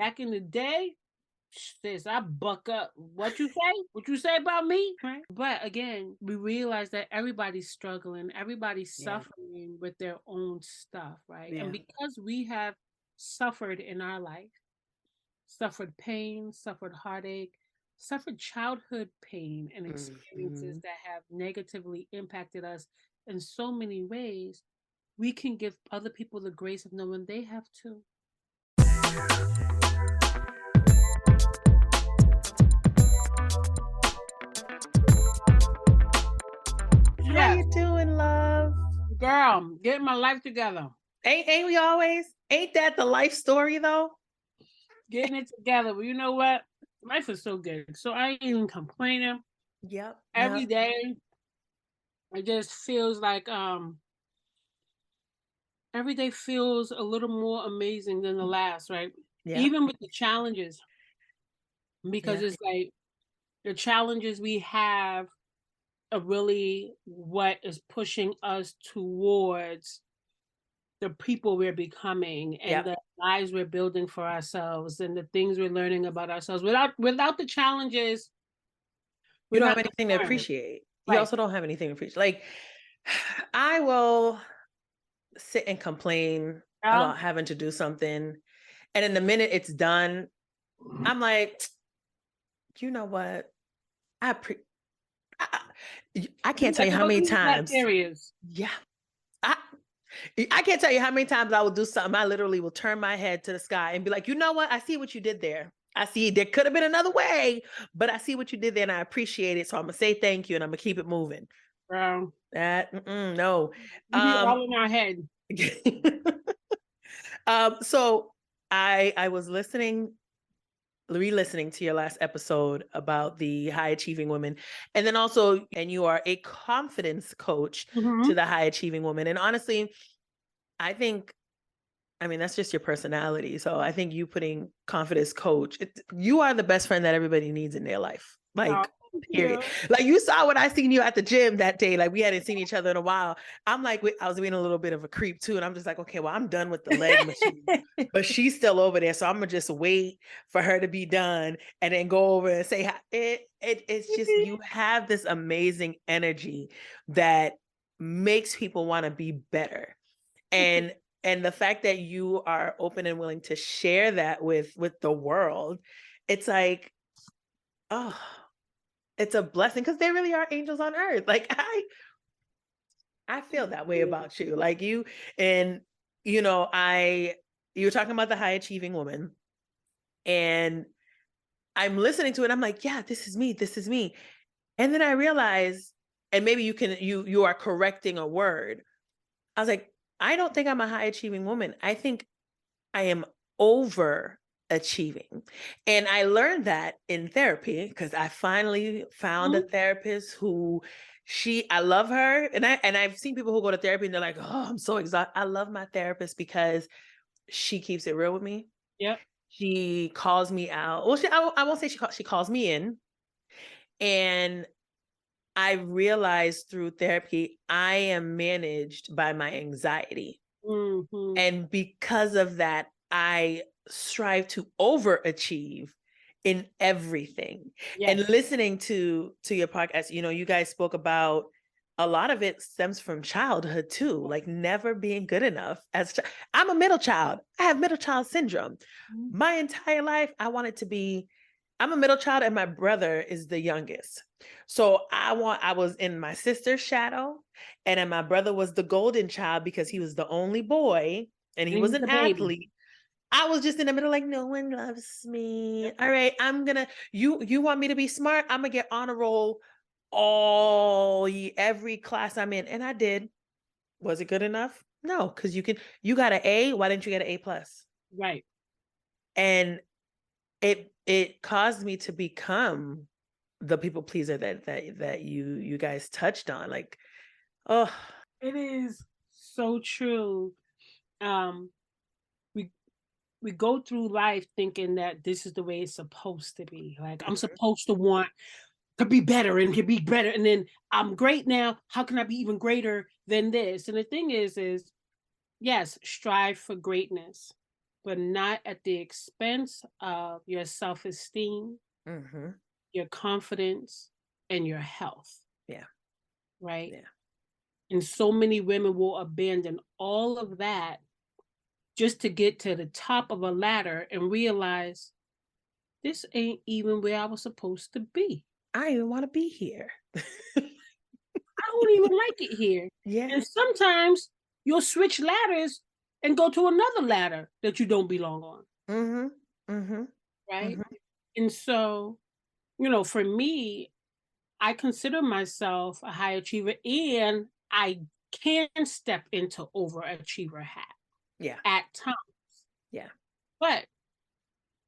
back in the day, sis, I buck up. What you say? What you say about me? Right? But again, we realize that everybody's struggling, everybody's suffering with their own stuff, right? And because we have suffered in our life, suffered pain, suffered heartache, suffered childhood pain and experiences that have negatively impacted us in so many ways, we can give other people the grace of knowing they have too. How you doing, love? Girl, getting my life together. Ain't we always? Ain't that the life story though? Getting it together. But you know what? Life is so good. So I ain't even complaining. Yep. Every day, it just feels like every day feels a little more amazing than the last, right? Yeah. Even with the challenges. Because it's like the challenges we have are really what is pushing us towards the people we're becoming and the lives we're building for ourselves and the things we're learning about ourselves. Without the challenges, you don't have anything to appreciate. You also don't have anything to appreciate. Like, I will sit and complain about having to do something, and in the minute it's done, I'm like, you know what? I can't tell you how many times. Yeah. I can't tell you how many times I will do something. I literally will turn my head to the sky and be like, you know what? I see what you did there. I see there could have been another way, but I see what you did there and I appreciate it. So I'm going to say thank you and I'm going to keep it moving. Wow. No. All in our head. So I was re-listening to your last episode about the high achieving women, and then also, and you are a confidence coach to the high achieving woman. And honestly, I mean, that's just your personality. So I think you putting confidence coach, you are the best friend that everybody needs in their life. Like, period. Like, you saw when I seen you at the gym that day, like we hadn't seen each other in a while. I'm like, I was being a little bit of a creep too. And I'm just like, okay, well, I'm done with the leg machine, but she's still over there. So I'm gonna just wait for her to be done and then go over and say, it's just, you have this amazing energy that makes people want to be better. And the fact that you are open and willing to share that with the world, it's like, oh, it's a blessing, because there really are angels on earth. Like, I feel that way about you. Like, you, and you know, you were talking about the high achieving woman, and I'm listening to it. I'm like, yeah, this is me. This is me. And then I realized, and maybe you are correcting a word. I was like, I don't think I'm a high achieving woman. I think I am overachieving. And I learned that in therapy, because I finally found a therapist who I love her. And I've seen people who go to therapy and they're like, oh, I'm so exhausted. I love my therapist because she keeps it real with me. Yep. She calls me out. Well, I won't say she calls me in. And I realized through therapy, I am managed by my anxiety. And because of that, I strive to overachieve in everything. And listening to your podcast, you guys spoke about a lot of it stems from childhood too, like never being good enough. I'm a middle child. I have middle child syndrome. My entire life, I'm a middle child and my brother is the youngest. So I was in my sister's shadow, and then my brother was the golden child because he was the only boy and he was an athlete. I was just in the middle, like, no one loves me. All right, you want me to be smart? I'm gonna get honor roll every class I'm in. And I did. Was it good enough? No, because you got an A. Why didn't you get an A+? Right. And it caused me to become the people pleaser that you guys touched on. Like, oh, it is so true. We go through life thinking that this is the way it's supposed to be. Like, I'm supposed to want to be better and to be better, and then I'm great now. How can I be even greater than this? And the thing is yes, strive for greatness. but not at the expense of your self-esteem, your confidence, and your health. Yeah. Right? Yeah. And so many women will abandon all of that just to get to the top of a ladder and realize this ain't even where I was supposed to be. I even want to be here. I don't even like it here. Yeah. And sometimes you'll switch ladders and go to another ladder that you don't belong on. Right? And so, for me, I consider myself a high achiever, and I can step into overachiever hat. Yeah. At times. Yeah. But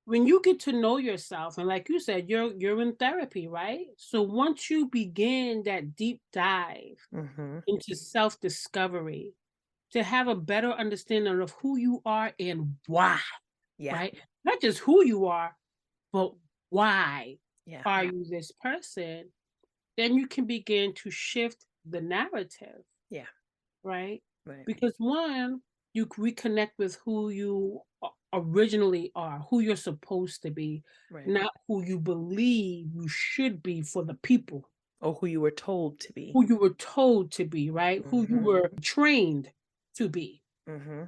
when you get to know yourself, and like you said, you're in therapy, right? So once you begin that deep dive into self-discovery, to have a better understanding of who you are and why, right? Not just who you are, but why are you this person? Then you can begin to shift the narrative. Yeah. Right? Right. Because one, you reconnect with who you originally are, who you're supposed to be, not who you believe you should be for the people. Or who you were told to be. Who you were told to be, right? Who you were trained to be. Right?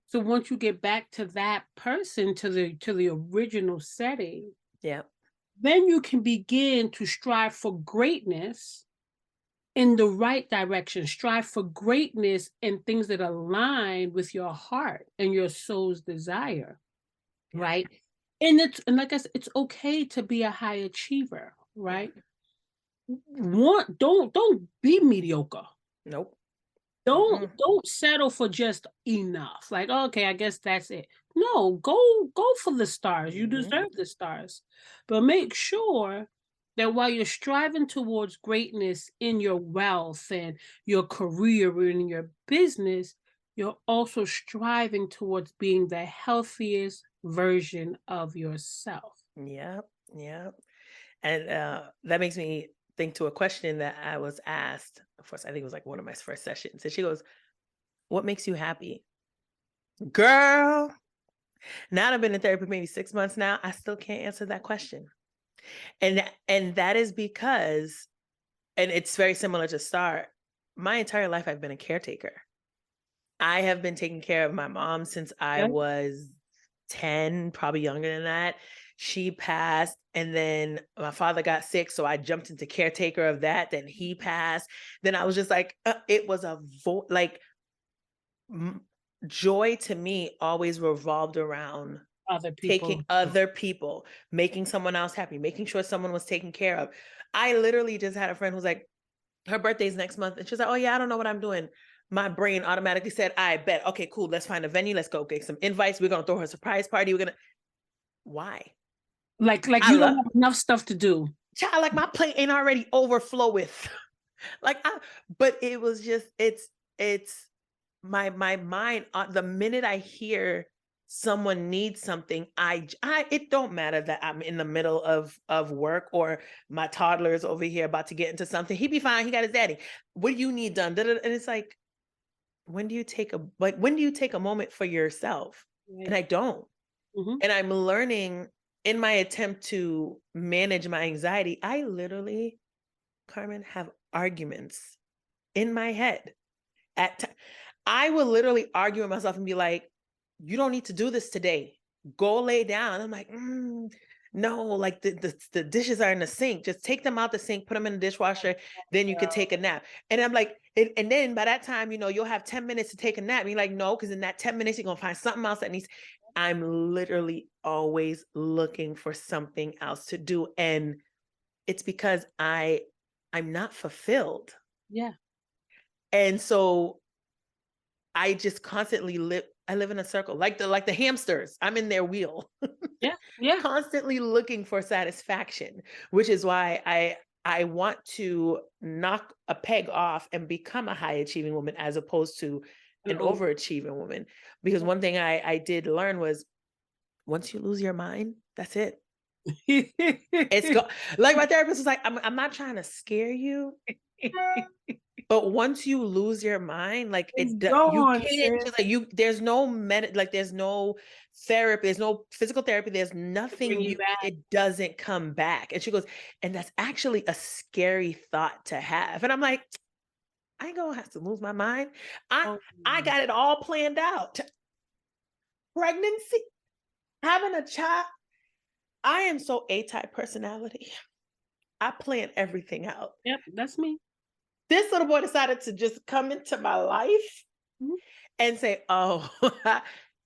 So once you get back to that person, to the original setting, then you can begin to strive for greatness in the right direction. Strive for greatness and things that align with your heart and your soul's desire. Right? And like I said, it's okay to be a high achiever, right? Don't be mediocre. Nope. Don't settle for just enough. Like, okay, I guess that's it. No, go for the stars. You deserve the stars. But make sure that while you're striving towards greatness in your wealth and your career and in your business, you're also striving towards being the healthiest version of yourself. Yep. And that makes me think to a question that I was asked. Of course, I think it was like one of my first sessions. And she goes, "What makes you happy?" Girl, now that I've been in therapy maybe 6 months now, I still can't answer that question. And that is because, and it's very similar to Star, my entire life I've been a caretaker. I have been taking care of my mom since I was 10, probably younger than that. She passed, and then my father got sick, so I jumped into caretaker of that. Then he passed. Then I was just like, it was joy to me always revolved around Other people. taking other people, making someone else happy, making sure someone was taken care of. I literally just had a friend who's like, her birthday's next month, and she's like, "Oh yeah, I don't know what I'm doing." My brain automatically said, "I bet. Okay, cool. Let's find a venue. Let's go get some invites. We're gonna throw her a surprise party. We're gonna." Why? Like you don't have enough stuff to do. Child, like my plate ain't already overflow with. But it was just, it's my mind. The minute I hear someone needs something, it don't matter that I'm in the middle of work or my toddler is over here about to get into something. He'd be fine. He got his daddy. What do you need done? And it's like, when do you take a moment for yourself? Right. And I don't. And I'm learning in my attempt to manage my anxiety. I literally, Carmen, have arguments in my head. I will literally argue with myself and be like, "You don't need to do this today. Go lay down." And I'm like, no, like the dishes are in the sink. Just take them out the sink, put them in the dishwasher, then you could take a nap. And I'm like, and then by that time, you'll have 10 minutes to take a nap. And you're like, no, because in that 10 minutes, you're going to find something else that needs. I'm literally always looking for something else to do. And it's because I'm not fulfilled. Yeah. And so I just constantly live in a circle, like the hamsters. I'm in their wheel. Yeah. Constantly looking for satisfaction, which is why I want to knock a peg off and become a high achieving woman as opposed to an overachieving woman. Because one thing I did learn was, once you lose your mind, that's it. It's like my therapist was like, I'm not trying to scare you, But once you lose your mind, like It's you gone, can't sis. just like there's no there's no therapy, there's no physical therapy, there's nothing Bring you back. it doesn't come back. And she goes, and that's actually a scary thought to have. And I'm like, I ain't gonna have to lose my mind. I got it all planned out. Pregnancy, having a child. I am so A-type personality. I plan everything out. Yep, that's me. This little boy decided to just come into my life and say, "Oh,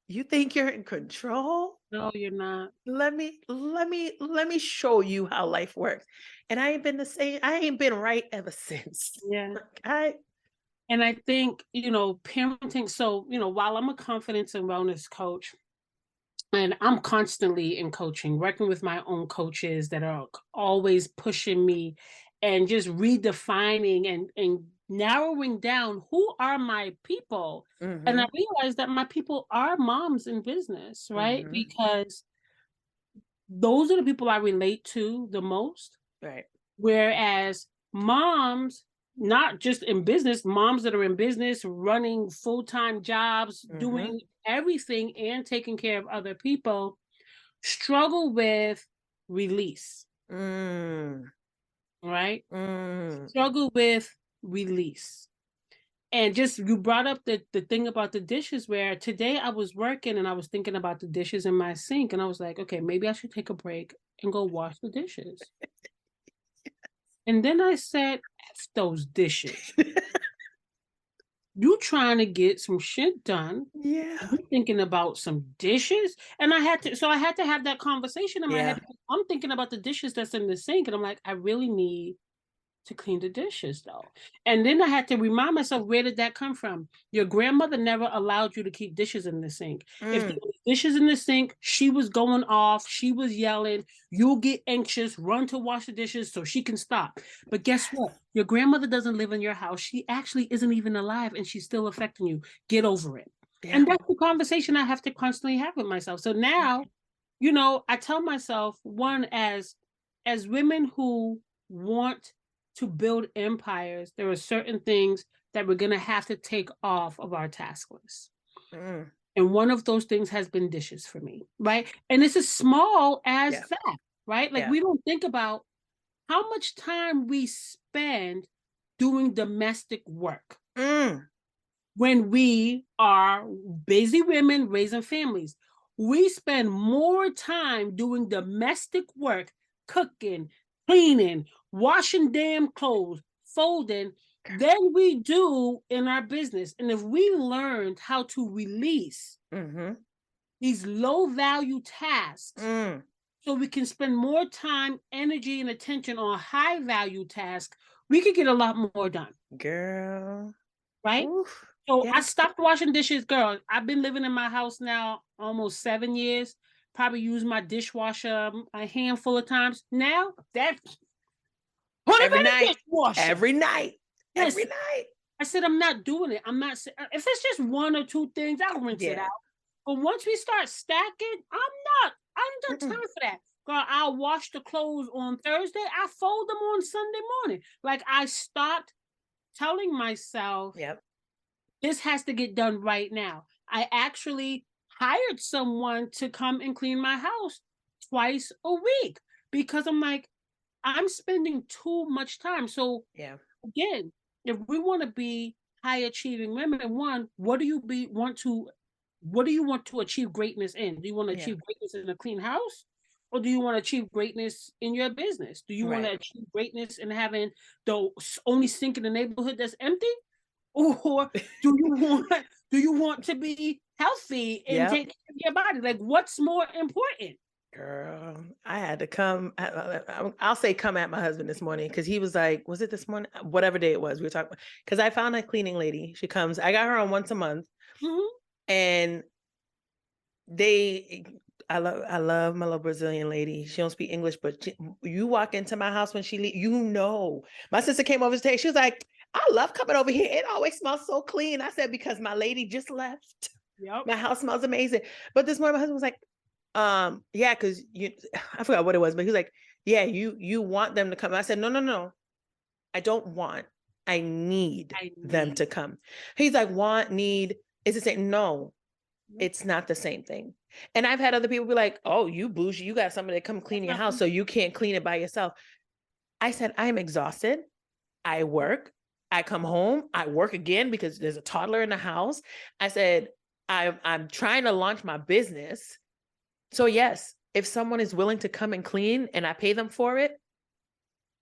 you think you're in control? No, you're not. Let me show you how life works." And I ain't been the same. I ain't been right ever since. Yeah. I And I think, parenting, so, while I'm a confidence and wellness coach, and I'm constantly in coaching, working with my own coaches that are always pushing me and just redefining and narrowing down who are my people. And I realized that my people are moms in business, right? Because those are the people I relate to the most. Right. Whereas moms, not just in business, moms that are in business, running full-time jobs, doing everything and taking care of other people, struggle with release. Right? Struggle with release. And just you brought up the thing about the dishes, where today I was working and I was thinking about the dishes in my sink, and I was like, okay, maybe I should take a break and go wash the dishes. And then I said, F those dishes. You trying to get some shit done. Yeah. You thinking about some dishes. And I had to have that conversation in my head. I'm thinking about the dishes that's in the sink. And I'm like, I really need to clean the dishes though. And then I had to remind myself, where did that come from? Your grandmother never allowed you to keep dishes in the sink. If there was dishes in the sink, she was going off, she was yelling, you'll get anxious, run to wash the dishes so she can stop. But guess what? Your grandmother doesn't live in your house. She actually isn't even alive and she's still affecting you. Get over it. Yeah. And that's the conversation I have to constantly have with myself. So now, I tell myself, one, as women who want to build empires, there are certain things that we're going to have to take off of our task list. And one of those things has been dishes for me, right? And it's as small as that, right? Like we don't think about how much time we spend doing domestic work when we are busy women raising families. We spend more time doing domestic work, cooking, cleaning, washing damn clothes, folding, than we do in our business. And if we learned how to release these low value tasks, so we can spend more time, energy, and attention on high value tasks, we could get a lot more done. Girl. Right? Oof. So I stopped washing dishes, girl. I've been living in my house now almost 7 years. Probably use my dishwasher a handful of times. Now that's every night. Every night. Yes. Every night. I said I'm not doing it. I'm not. If it's just one or two things, I'll rinse it out. But once we start stacking, I'm not time for that. Girl, I'll wash the clothes on Thursday. I fold them on Sunday morning. Like I stopped telling myself, this has to get done right now. I actually hired someone to come and clean my house twice a week because I'm like, I'm spending too much time. So again, if we want to be high achieving women, one, what do you want to achieve greatness in? Do you want to achieve greatness in a clean house? Or do you want to achieve greatness in your business? Do you want to achieve greatness in having the only sink in the neighborhood that's empty? Or do you want to be healthy and take care of your body? Like, what's more important? Girl, I had to come. I'll say come at my husband this morning because he was like, was it this morning? Whatever day it was, we were talking. Because I found a cleaning lady. She comes. I got her on once a month, and I love my little Brazilian lady. She don't speak English, but you walk into my house when she leave, My sister came over today. She was like, I love coming over here. It always smells so clean. I said, because my lady just left. My house smells amazing. But this morning my husband was like, because I forgot what it was, but he was like, yeah, you want them to come. I said, no. I don't want. I need them to come. He's like, want, need, is the same. No, it's not the same thing. And I've had other people be like, oh, you bougie, you got somebody to come clean your house, so you can't clean it by yourself. I said, I'm exhausted. I work. I come home. I work again because there's a toddler in the house. I said, I'm trying to launch my business. So yes, if someone is willing to come and clean and I pay them for it,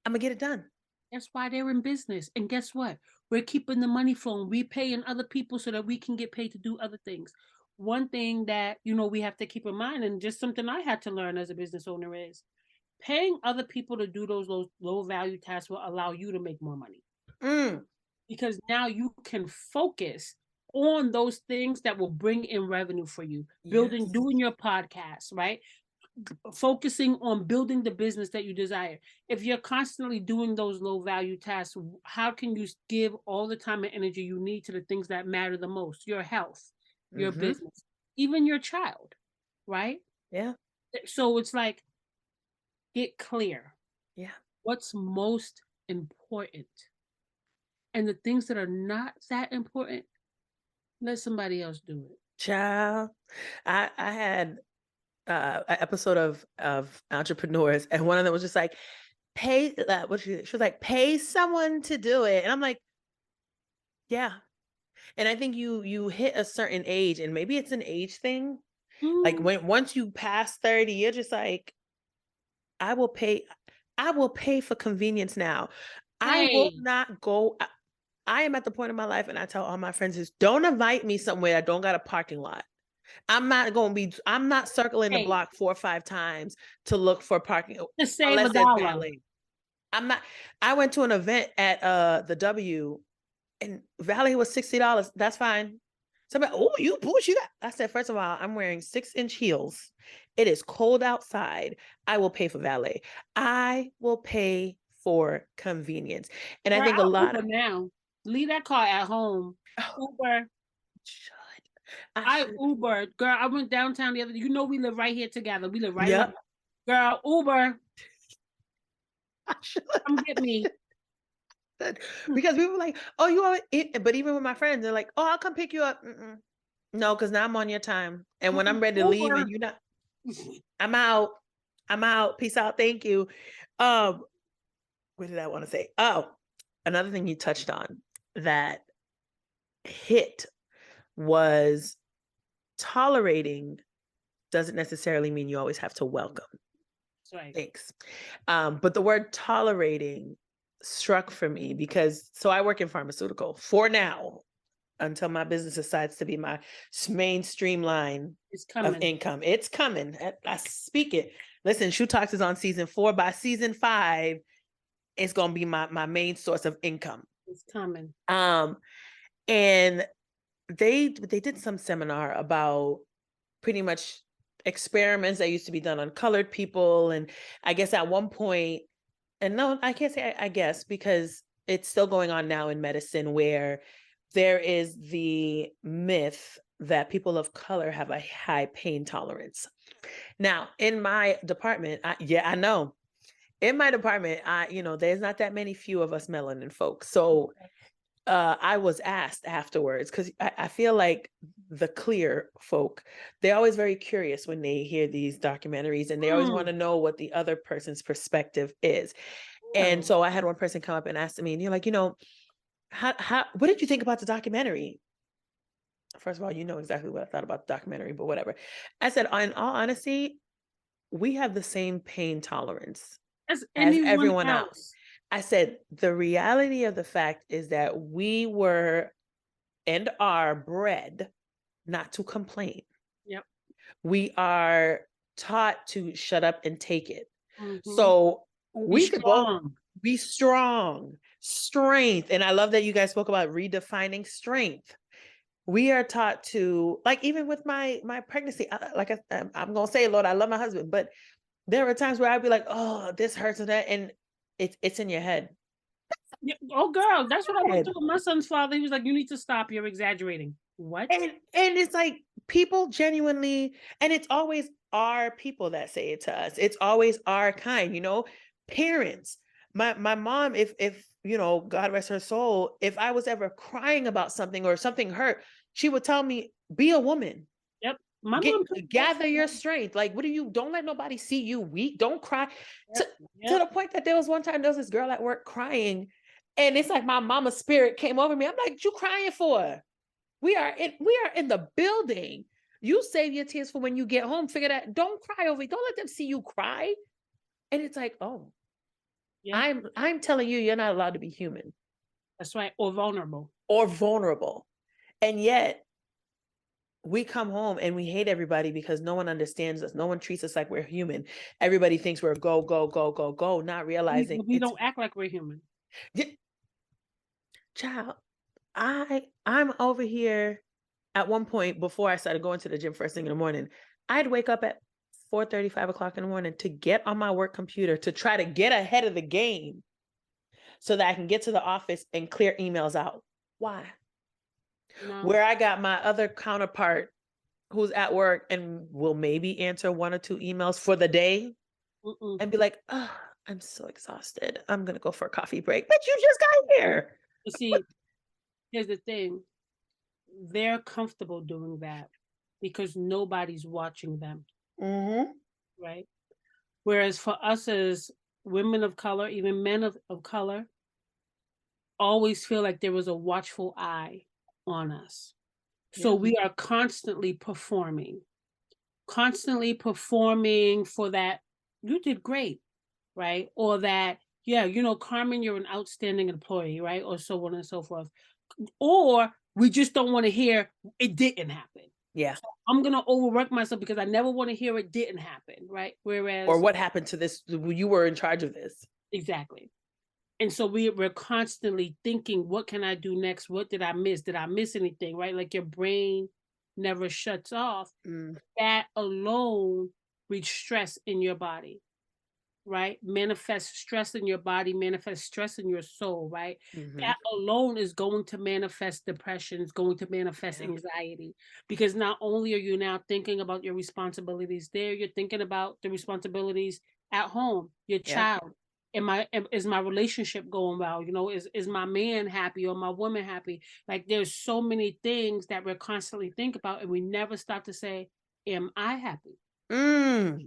I'm gonna get it done. That's why they're in business. And guess what? We're keeping the money flowing. We're paying other people so that we can get paid to do other things. One thing that, we have to keep in mind, and just something I had to learn as a business owner, is paying other people to do those low value tasks will allow you to make more money. Because now you can focus on those things that will bring in revenue for you. Doing your podcast, right? Focusing on building the business that you desire. If you're constantly doing those low value tasks, how can you give all the time and energy you need to the things that matter the most? Your health, your business, even your child, right? Yeah. So it's like, get clear. Yeah. What's most important? And the things that are not that important, let somebody else do it. Child, I had an episode of Entrepreneurs, and one of them was just like, pay she was like, pay someone to do it. And I'm like, yeah. And I think you hit a certain age, and maybe it's an age thing. Like once you pass 30, you're just like, I will pay for convenience now. I will not go. I am at the point in my life, and I tell all my friends is, don't invite me somewhere I don't got a parking lot. I'm not circling the block 4 or 5 times to look for parking to save $1. I went to an event at the W, and valet was $60. That's fine. Somebody, oh, you push you. I said, first of all, I'm wearing 6-inch heels. It is cold outside. I will pay for valet. I will pay for convenience. And I think a lot of now, leave that car at home. Uber. I Ubered. Girl, I went downtown the other day. We live right here together. We live right here. Girl, Uber. Come get me. Because people were like, oh, you are it. But even with my friends, they're like, oh, I'll come pick you up. No, because now I'm on your time. And when I'm ready to leave and you're not, I'm out. Peace out. Thank you. What did I want to say? Oh, another thing you touched on that hit was tolerating doesn't necessarily mean you always have to welcome. That's right. Thanks. But the word tolerating struck for me because, so I work in pharmaceutical for now, until my business decides to be my main streamline of income. It's coming. I speak it. Listen, Shou Talks is on season 4. By season 5, it's going to be my main source of income. It's coming. And they did some seminar about pretty much experiments that used to be done on colored people. And I guess at one point, and no, I can't say I guess, because it's still going on now in medicine, where there is the myth that people of color have a high pain tolerance. Now, in my department, I know. In my department, there's not that few of us melanin folks. So I was asked afterwards, because I feel like the clear folk, they're always very curious when they hear these documentaries, and they always want to know what the other person's perspective is. And so I had one person come up and ask me, and you're like, what did you think about the documentary? First of all, you know exactly what I thought about the documentary, but whatever. I said, in all honesty, we have the same pain tolerance as everyone else. I said, the reality of the fact is that we were and are bred not to complain. Yep. We are taught to shut up and take it. So we could both be strong, strength. And I love that you guys spoke about redefining strength. We are taught to, like, even with my pregnancy, I'm going to say, Lord, I love my husband, but there were times where I'd be like, oh, this hurts and that. And it's in your head. Oh, girl, that's what I went through with my son's father. He was like, you need to stop. You're exaggerating. What? And it's like, people genuinely, and it's always our people that say it to us. It's always our kind, parents. my mom, if you know, God rest her soul, if I was ever crying about something or something hurt, she would tell me, be a woman. Yep. My Get mom took gather your strength. Like, what do you, don't let nobody see you weak. Don't cry. Yep. To Yep. the point that there was one time there was this girl at work crying, and it's like my mama's spirit came over me. I'm like, what you crying for? We are in the building. You save your tears for when you get home. Figure that. Don't cry over it. Don't let them see you cry. And it's like, oh, Yep. I'm telling you, you're not allowed to be human That's right. Or vulnerable. or vulnerable. And yet we come home and we hate everybody because no one understands us. No one treats us like we're human. Everybody thinks we're go, go, go, go, go, not realizing We don't act like we're human. Yeah, child, I'm over here at one point before I started going to the gym first thing in the morning. I'd wake up at 4:30, 5 o'clock in the morning to get on my work computer to try to get ahead of the game so that I can get to the office and clear emails out. Why? No. Where I got my other counterpart who's at work and will maybe answer 1 or 2 emails for the day and be like, oh, I'm so exhausted. I'm going to go for a coffee break. But you just got here. You see, here's the thing. They're comfortable doing that because nobody's watching them. Mm-hmm. Right? Whereas for us as women of color, even men of color, always feel like there was a watchful eye on us. So Yeah. we are constantly performing for that. You did great, right? Or that, yeah, you know, Carmen, you're an outstanding employee, right? Or so on and so forth. Or we just don't want to hear it didn't happen. Yeah. So I'm going to overwork myself because I never want to hear it didn't happen, right? Whereas, or what happened to this? You were in charge of this. exactly. And so we're constantly thinking, what can I do next? What did I miss? Did I miss anything? Right? Like your brain never shuts off. That alone breeds stress in your body, right? Manifest stress in your body, manifest stress in your soul, right? That alone is going to manifest depression, it's going to manifest anxiety. Because not only are you now thinking about your responsibilities there, you're thinking about the responsibilities at home, your child. Is my relationship going well? You know, is my man happy or my woman happy? Like there's so many things that we're constantly thinking about, and we never stop to say, am I happy? Are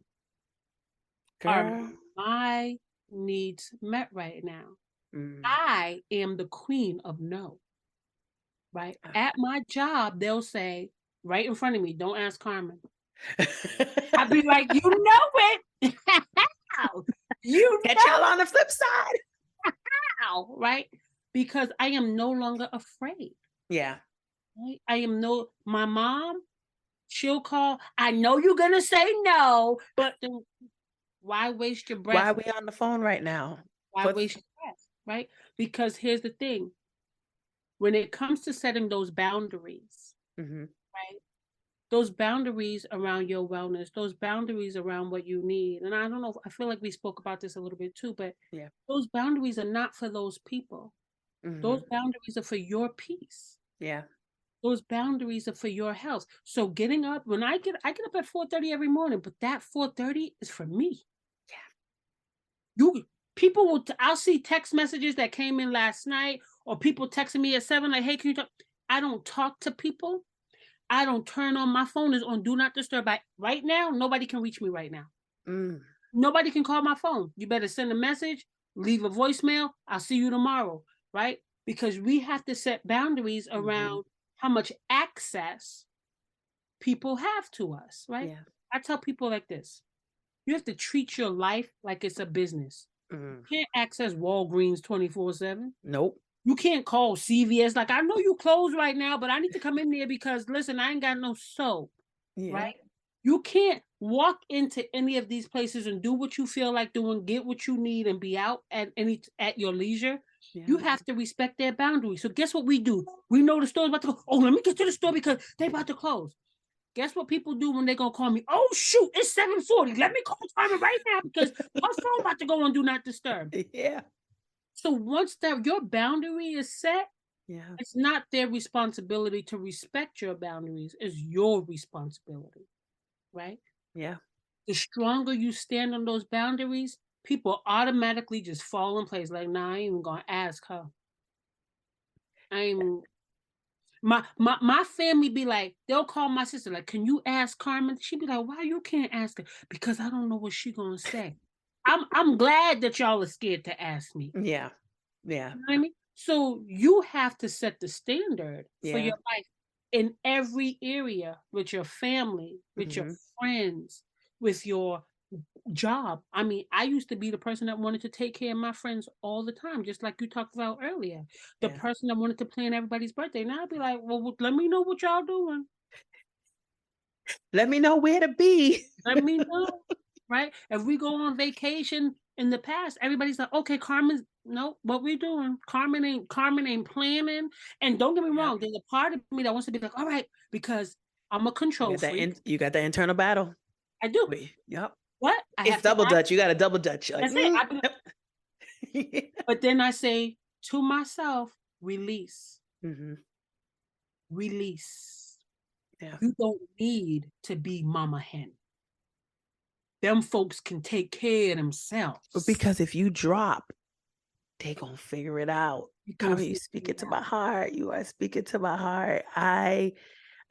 Girl. my needs met right now? I am the queen of no, right? At my job, they'll say right in front of me, don't ask Carmen. I'd be like, you know it. You Catch know y'all on the flip side. how, right? Because I am no longer afraid. Yeah. Right? My mom, she'll call, I know you're going to say no, but then why waste your breath? Why are we on the phone right now? Why waste your breath, right? Because here's the thing. When it comes to setting those boundaries, right? Those boundaries around your wellness, those boundaries around what you need. And I don't know, I feel like we spoke about this a little bit too, but those boundaries are not for those people. Those boundaries are for your peace. Yeah. Those boundaries are for your health. So getting up, when I get up at 4:30 every morning, but that 4:30 is for me. People I'll see text messages that came in last night or people texting me at 7 like, hey, can you talk? I don't talk to people. I don't turn on my phone is on do not disturb. Right now, nobody can reach me right now. Nobody can call my phone. You better send a message, leave a voicemail. I'll see you tomorrow, right? Because we have to set boundaries around how much access people have to us, right? I tell people like this. You have to treat your life like it's a business. You can't access Walgreens 24/7. Nope. You can't call CVS. Like, I know you closed right now, but I need to come in there because, listen, I ain't got no soap, right? You can't walk into any of these places and do what you feel like doing, get what you need, and be out at your leisure. You have to respect their boundaries. So guess what we do? We know the store's about to go. Oh, let me get to the store because they're about to close. Guess what people do when they're going to call me? Oh, shoot, it's 7:40. Let me call Carmen right now because her phone about to go on Do Not Disturb. Yeah. So once your boundary is set, it's not their responsibility to respect your boundaries. It's your responsibility, right? Yeah. The stronger you stand on those boundaries, people automatically just fall in place. Like, nah, I ain't even gonna ask her. I ain't even, my family be like, they'll call my sister, like, can you ask Carmen? She'd be like, why you can't ask her? Because I don't know what she gonna say. I'm glad that y'all are scared to ask me. Yeah. Yeah. You know what I mean? So you have to set the standard for your life in every area, with your family, with your friends, with your job. I mean, I used to be the person that wanted to take care of my friends all the time, just like you talked about earlier. The person that wanted to plan everybody's birthday. Now I'd be like, well, let me know what y'all doing. Let me know where to be. Let me know. Right? If we go on vacation in the past, everybody's like, okay, Carmen's no, what we doing? Carmen ain't planning. And don't get me wrong, there's a part of me that wants to be like, all right, because I'm a control freak. You got that internal battle. I do. Yep. What? It's double Dutch. You got a double Dutch. Like, that's it. But then I say to myself, release. Release. Yeah. You don't need to be mama hen. Them folks can take care of themselves. Because if you drop, they gonna figure it out. You speak it to my heart. You are speaking to my heart. I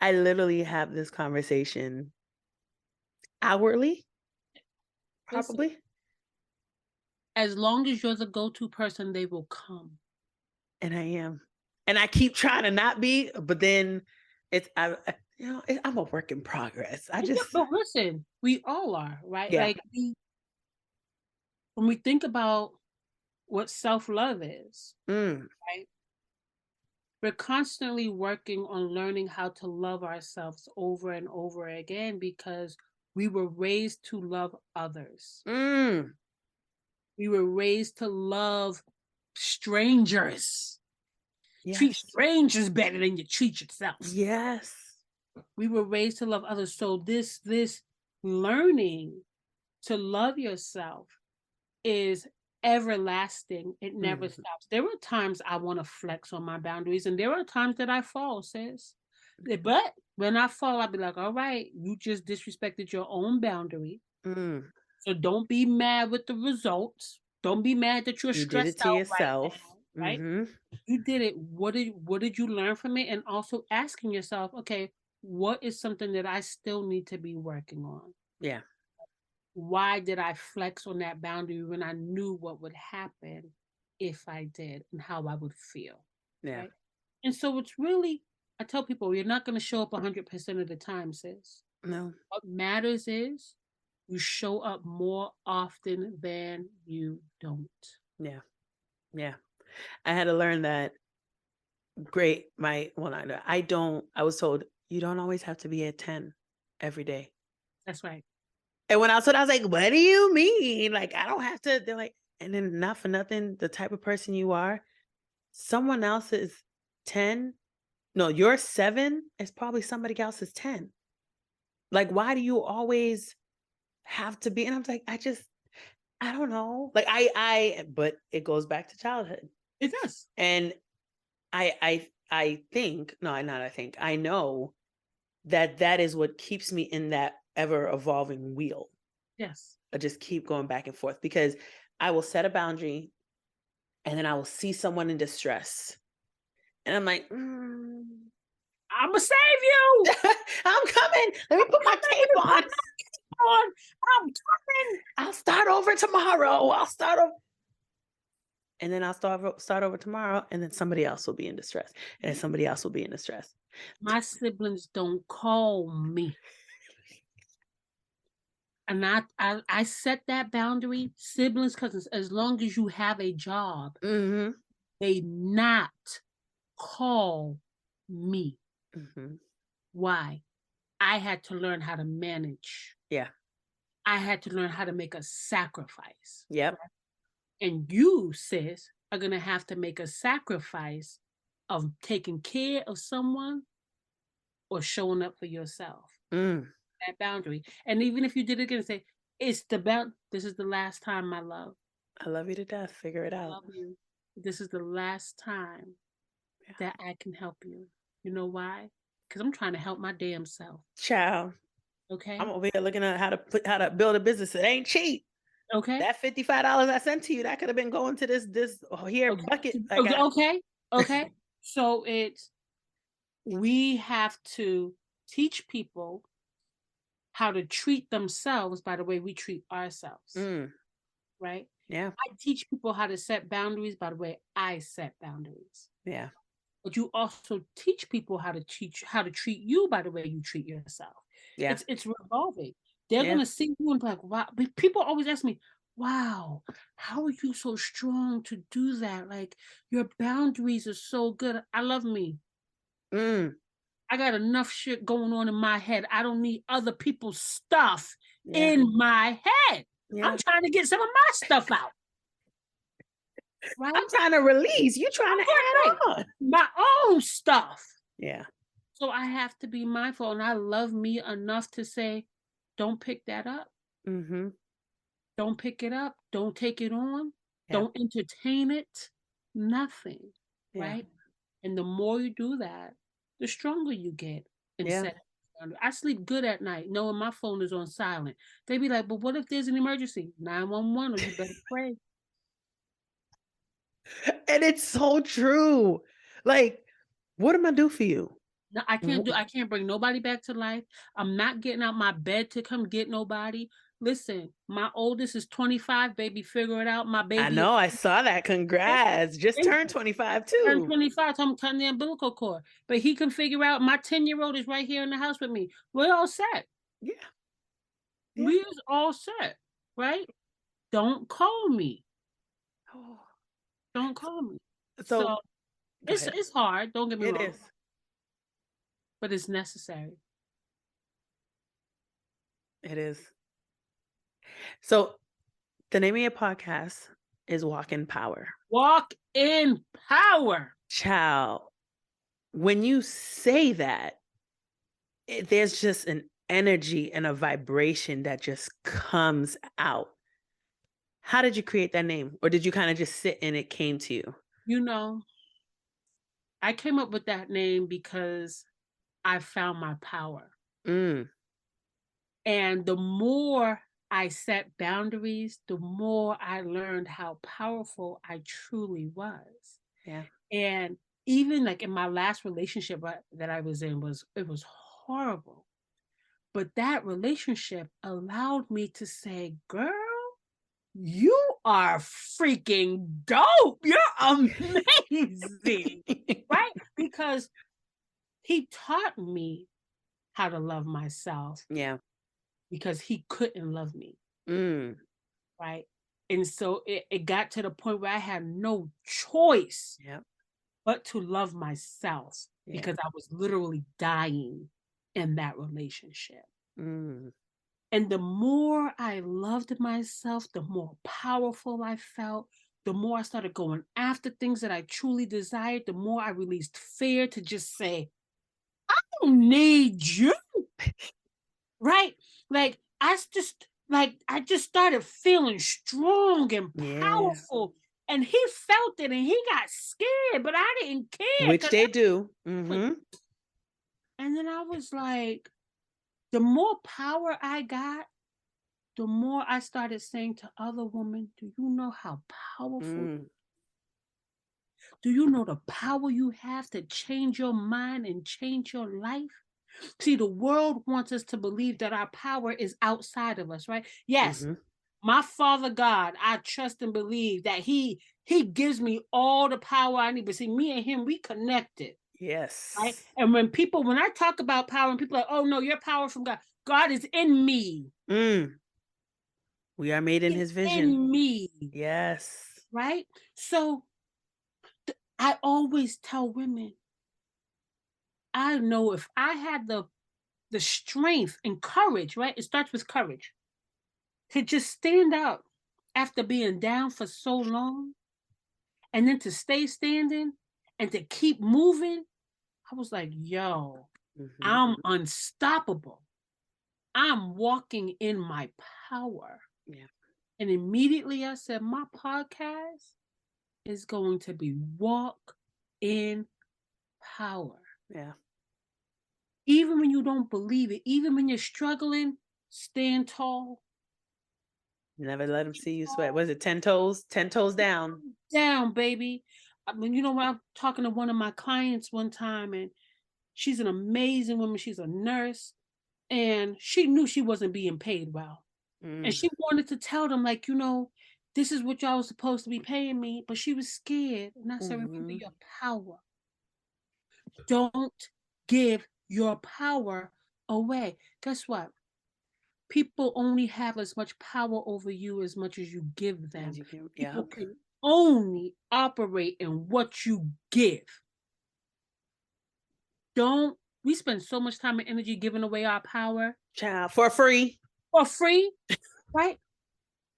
literally have this conversation hourly, probably. Listen, as long as you're the go-to person, they will come. And I am. And I keep trying to not be, but then I'm a work in progress. But listen, we all are, right? Yeah. Like when we think about what self-love is, right? We're constantly working on learning how to love ourselves over and over again because we were raised to love others. We were raised to love strangers. Yes. Treat strangers better than you treat yourself. Yes. We were raised to love others. So this learning to love yourself is everlasting. It never stops. There are times I want to flex on my boundaries, and there are times that I fall, sis. But when I fall, I'll be like, all right, you just disrespected your own boundary. So don't be mad with the results. Don't be mad that you're stressed out yourself. Right now, right? You did it. What did you learn from it? And also asking yourself, okay, what is something that I still need to be working on? Yeah. Why did I flex on that boundary when I knew what would happen if I did and how I would feel? Yeah. Right? And so it's really, I tell people, you're not going to show up 100% of the time, sis. No. What matters is you show up more often than you don't. Yeah. Yeah. I had to learn that. I was told you don't always have to be at 10 every day. That's right. And when I was told, I was like, what do you mean? Like, I don't have to. They're like, and then not for nothing, the type of person you are, someone else's 10. No, your 7 is probably somebody else's 10. Like, why do you always have to be? And I'm like, I don't know. Like but it goes back to childhood. It does. And I know that is what keeps me in that ever evolving wheel. Yes. I just keep going back and forth because I will set a boundary and then I will see someone in distress. And I'm like, I'm gonna save you. I'm coming. Let me put my tape on. I'm coming. I'll start over tomorrow. And then I'll start over tomorrow, and then somebody else will be in distress, and then somebody else will be in distress. My siblings don't call me. And I set that boundary, siblings, cousins, as long as you have a job, they not call me. Why? I had to learn how to manage. Yeah. I had to learn how to make a sacrifice. Yep. And you, sis, are going to have to make a sacrifice of taking care of someone or showing up for yourself. That boundary. And even if you did it again, say, this is the last time, my love. I love you to death. Figure it out. I love you. This is the last time that I can help you. You know why? Because I'm trying to help my damn self. Child. Okay. I'm over here looking at how to build a business. It ain't cheap. Okay. That $55 I sent to you, that could have been going to this here Okay. bucket I Okay. got. Okay. Okay. So we have to teach people how to treat themselves by the way we treat ourselves. Mm, Right. yeah. I teach people how to set boundaries by the way I set boundaries. Yeah. But you also teach people how to treat you by the way you treat yourself. Yeah. It's revolving. They're Yeah. gonna see you and be like, wow. People always ask me, wow, how are you so strong to do that? Like your boundaries are so good. I love me. Mm, I got enough shit going on in my head. I don't need other people's stuff yeah. in my head. I'm Yeah. trying to get some of my stuff out. Right? I'm trying to release. You trying to Right. add on. My own stuff. Yeah. So I have to be mindful, and I love me enough to say, don't pick that up. Mm-hmm. Don't pick it up. Don't take it on. Yeah. Don't entertain it. Nothing. Yeah. Right? And the more you do that, the stronger you get in Yeah. setting boundaries. I sleep good at night knowing my phone is on silent. They be like, but what if there's an emergency? 911, or you better pray. And it's so true. Like, what am I do for you? No, I can't bring nobody back to life. I'm not getting out my bed to come get nobody. Listen, my oldest is 25, baby. Figure it out. My I baby is know. I saw that. Congrats. Just turned 25 turned too. 25, so I'm cutting the umbilical cord. But he can figure out my 10-year-old is right here in the house with me. We're all set. Yeah. Yeah. We is all set, right? Don't call me. Oh. Don't call me. So So go ahead. it's hard, don't get me It wrong, is. but it's necessary. It is. So the name of your podcast is Walk in Power. Walk in power. Child, when you say that, there's just an energy and a vibration that just comes out. How did you create that name? Or did you kind of just sit and it came to you? You know, I came up with that name because I found my power. Mm, And the more I set boundaries, the more I learned how powerful I truly was. yeah. And even like in my last relationship that I was in it was horrible. But that relationship allowed me to say, girl, you are freaking dope. You're amazing. Right? Because he taught me how to love myself Yeah. because he couldn't love me. Mm, Right. And so it got to the point where I had no choice yeah. but to love myself Yeah. because I was literally dying in that relationship. Mm, And the more I loved myself, the more powerful I felt. The more I started going after things that I truly desired, the more I released fear to just say, I don't need you. Right? Like I just started feeling strong and yeah. powerful. And he felt it and he got scared, but I didn't care. Which they do. Mm-hmm. And then I was like, the more power I got, the more I started saying to other women, do you know how powerful? Mm, Do you know the power you have to change your mind and change your life? See, the world wants us to believe that our power is outside of us, right? Yes, mm-hmm. my Father God, I trust and believe that He gives me all the power I need. But see, me and Him, we connected, right? Yes. And when I talk about power, and people are like, oh no, your power from God. God is in me. Mm, we are made in He's his vision. in me, Yes. right? So I always tell women, I know if I had the strength and courage, right? It starts with courage to just stand up after being down for so long and then to stay standing and to keep moving. I was like, yo, Mm-hmm. I'm unstoppable. I'm walking in my power. Yeah. And immediately I said, my podcast is going to be Walk in Power. Yeah. Even when you don't believe it, even when you're struggling, stand tall, Never let them see you sweat. Was it 10 toes? 10 toes down. Down, baby. I mean, you know what? I'm talking to one of my clients one time, and she's an amazing woman. She's a nurse, and she knew she wasn't being paid well. And she wanted to tell them, like, this is what y'all was supposed to be paying me, but she was scared. And I said, remember your power. Don't give your power away. Guess what? People only have as much power over you as much as you give them. As you can, People can only operate in what you give. We spend so much time and energy giving away our power. Child, for free. For free, right?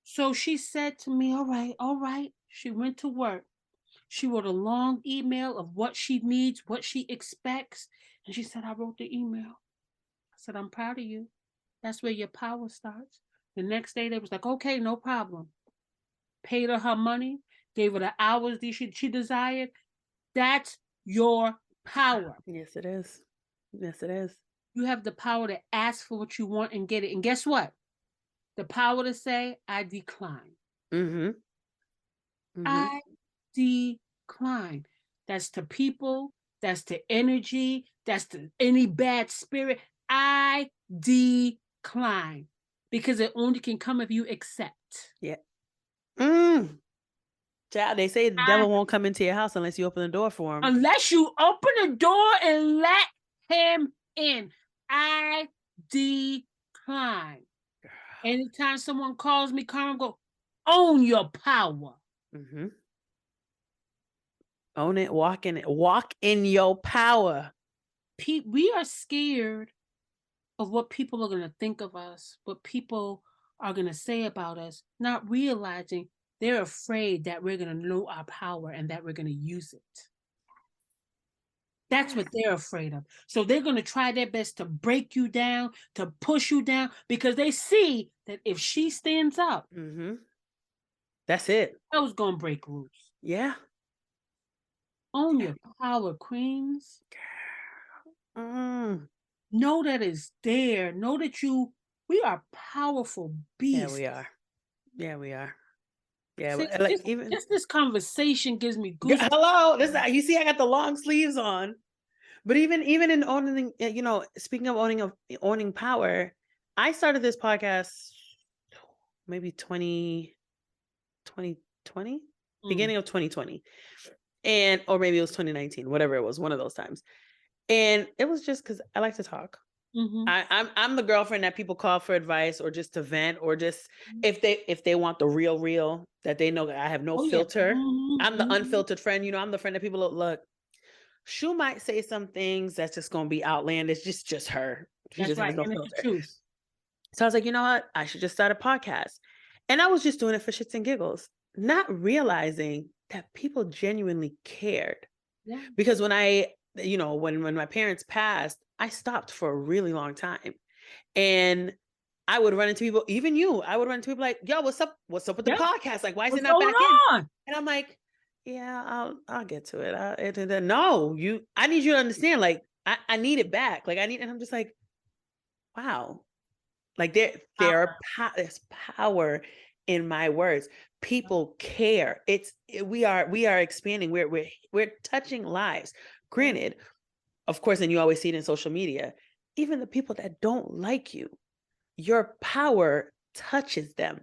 So she said to me, all right. She went to work. She wrote a long email of what she needs, what she expects. And she said, I wrote the email. I said, I'm proud of you. That's where your power starts. The next day, they was like, okay, no problem. Paid her money, gave her the hours that she desired. That's your power. Yes, it is. Yes, it is. You have the power to ask for what you want and get it. And guess what? The power to say, I decline. I decline. That's to people. That's to energy. That's to any bad spirit. I decline. Because it only can come if you accept. Yeah. Child, they say the devil won't come into your house unless you open the door for him. Unless you open the door and let him in. I decline. Anytime someone calls me, Carmen, go, own your power. Own it, walk in it. Walk in your power. We are scared of what people are going to think of us, what people are going to say about us, not realizing they're afraid that we're going to know our power and that we're going to use it. That's what they're afraid of. So they're going to try their best to break you down, to push you down, because they see that if she stands up, that's it. I was going to break loose. Yeah. Own your power, queens. Know that it's there. Know that we are powerful beasts. Yeah, we are. Yeah, we are. Yeah, See, like even just this conversation gives me goosebumps. Hello, you see, I got the long sleeves on. But even in owning, speaking of owning power, I started this podcast maybe 2020, beginning of 2020, or maybe it was 2019, whatever it was, one of those times. And it was just because I like to talk. I'm the girlfriend that people call for advice or just to vent, or just if they want the real that they know that I have no filter. I'm the unfiltered friend. I'm the friend that people look. Shou might say some things that's just gonna be outlandish. Just her. She That's just right. has no And filter. it's the truth. So I was like, you know what? I should just start a podcast. And I was just doing it for shits and giggles, not realizing that people genuinely cared. Yeah. Because when when my parents passed, I stopped for a really long time. And I would run into people, even you, I would run into people like, yo, what's up with the podcast? Like, why is it not back in? And I'm like, yeah, I'll get to it. No, I need you to understand, like, I need it back. Like, and I'm just like, wow. Like there's power in my words. People care. We are expanding. We're touching lives. Granted, of course, and you always see it in social media, even the people that don't like you, your power touches them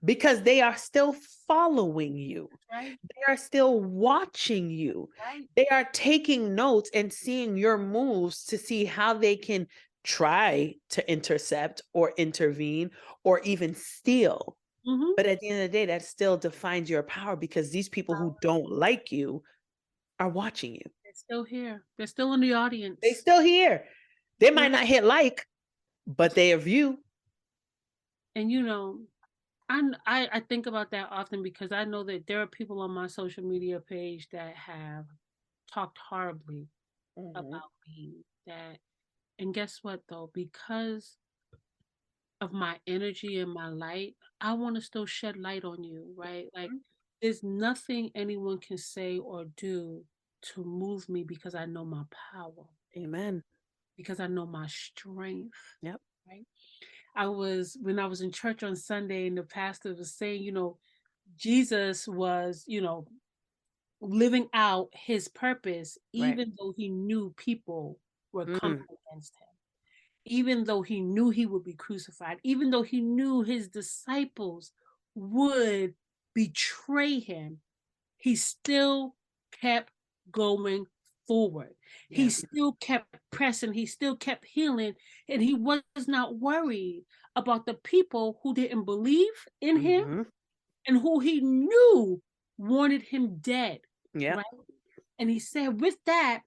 because they are still following you. Right. They are still watching you. Right. They are taking notes and seeing your moves to see how they can try to intercept or intervene or even steal. But at the end of the day, that still defines your power, because these people who don't like you are watching you. They're still here. They're still in the audience. They're still here. They might not hit like, but they have you. And I think about that often, because I know that there are people on my social media page that have talked horribly about me. And guess what though? Because of my energy and my light, I want to still shed light on you, right? Like, there's nothing anyone can say or do to move me, because I know my power. Amen. Because I know my strength. Yep. Right. when I was in church on Sunday, and the pastor was saying, Jesus was, living out his purpose, even though he knew people were coming against him, even though he knew he would be crucified, even though he knew his disciples would betray him, he still kept going forward. Yeah. He still kept pressing, he still kept healing, and he was not worried about the people who didn't believe in him and who he knew wanted him dead. Yeah. Right? And he said, with that,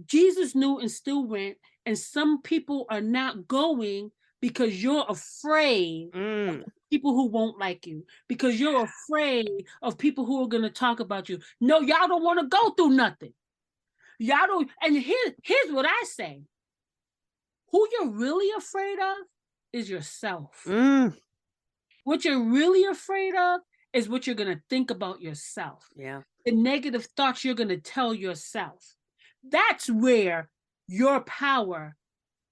Jesus knew and still went, and some people are not going because you're afraid of people who won't like you, because you're afraid of people who are going to talk about you. No, y'all don't want to go through nothing. Y'all don't. And here's what I say. Who you're really afraid of is yourself. What you're really afraid of is what you're going to think about yourself. Yeah. The negative thoughts you're going to tell yourself. That's where your power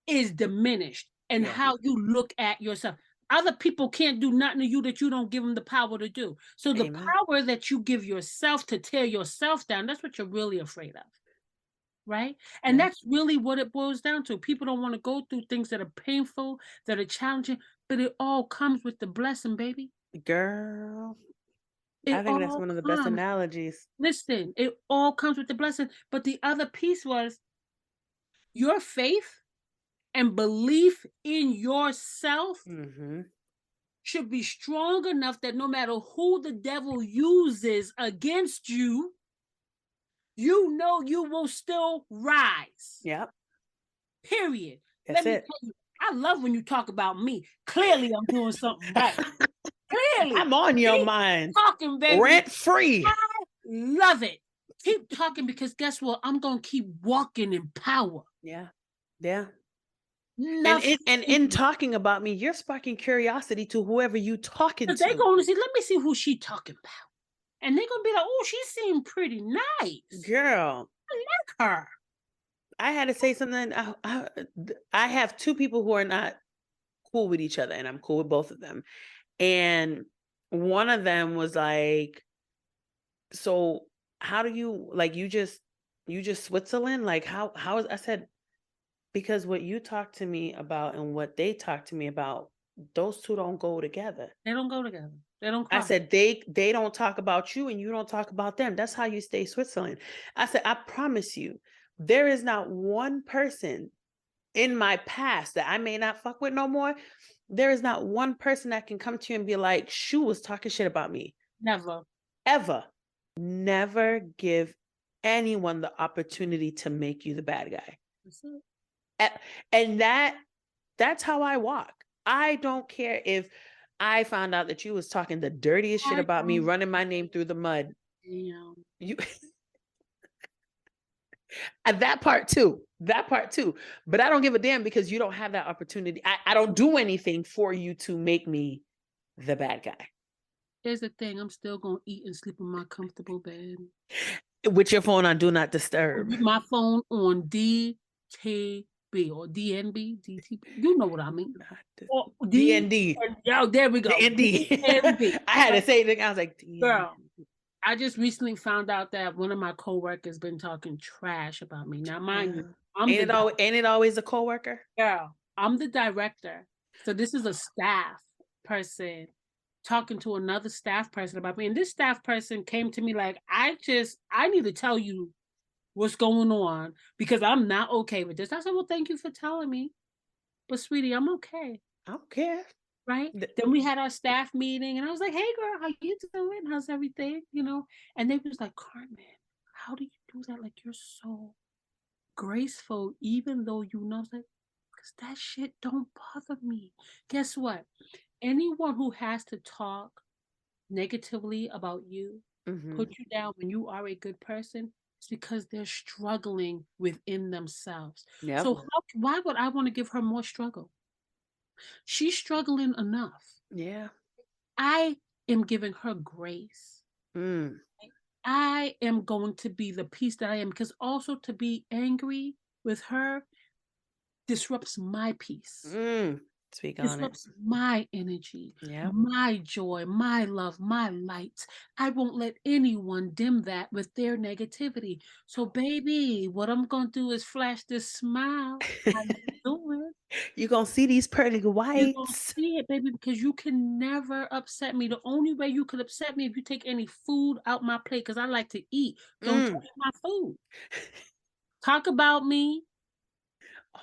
is diminished, and how you look at yourself. Other people can't do nothing to you that you don't give them the power to do. So the power that you give yourself to tear yourself down, that's what you're really afraid of. Right? And that's really what it boils down to. People don't want to go through things that are painful, that are challenging, but it all comes with the blessing, baby. Girl, I think that's one of the best analogies. Listen, it all comes with the blessing. But the other piece was your faith and belief in yourself should be strong enough that no matter who the devil uses against you, you know you will still rise. Yep. Period. That's it. Tell you, I love when you talk about me. Clearly, I'm doing something right. Clearly. I'm on your mind. Talking, baby. Rent free. I love it. Keep talking, because guess what? I'm going to keep walking in power. Yeah. Yeah. And in talking about me, you're sparking curiosity to whoever you talking to. They're going to see, let me see who she talking about. And they're going to be like, oh, she seemed pretty nice. Girl. I like her. I had to say something. I have two people who are not cool with each other, and I'm cool with both of them. And one of them was like, so how do you, like, you just Switzerland? Like, how is, I said, because what you talk to me about and what they talk to me about, those two don't go together. They don't go together. They don't cross. I said, they don't talk about you and you don't talk about them. That's how you stay Switzerland. I said, I promise you, there is not one person in my past that I may not fuck with no more. There is not one person that can come to you and be like, Shou was talking shit about me. Never. Ever. Never give anyone the opportunity to make you the bad guy. That's it. And that's how I walk. I don't care if I found out that you was talking the dirtiest shit about me, running my name through the mud. Yeah. You that part too. But I don't give a damn, because you don't have that opportunity. I don't do anything for you to make me the bad guy. Here's the thing. I'm still going to eat and sleep in my comfortable bed. With your phone on Do Not Disturb. With my phone on DTB or DNB, DTB. You know what I mean. Or DND. Oh, there we go. DND. I had to say it. I was like, DND. Girl, I just recently found out that one of my coworkers been talking trash about me. Now, mind you, ain't it always a coworker? Girl, I'm the director. So this is a staff person talking to another staff person about me. And this staff person came to me like, I need to tell you what's going on, because I'm not okay with this. I said, well, thank you for telling me. But sweetie, I'm okay. I don't care. Right? Then we had our staff meeting, and I was like, hey girl, how you doing? How's everything? And they was like, Carmen, how do you do that? Like, you're so graceful, even though you know. I was like, because that shit don't bother me. Guess what? Anyone who has to talk negatively about you, put you down when you are a good person, it's because they're struggling within themselves. Yep. So why would I want to give her more struggle? She's struggling enough. Yeah. I am giving her grace. I am going to be the peace that I am, because also to be angry with her disrupts my peace. Speak on it. Disrupts my energy, Yeah. my joy, my love, my light. I won't let anyone dim that with their negativity. So, baby, what I'm gonna do is flash this smile. How you doing? You gonna see these pearly You're gonna whites. see it, baby, because you can never upset me. The only way you could upset me if you take any food out my plate, because I like to eat. Don't Mm. touch my food. Talk about me.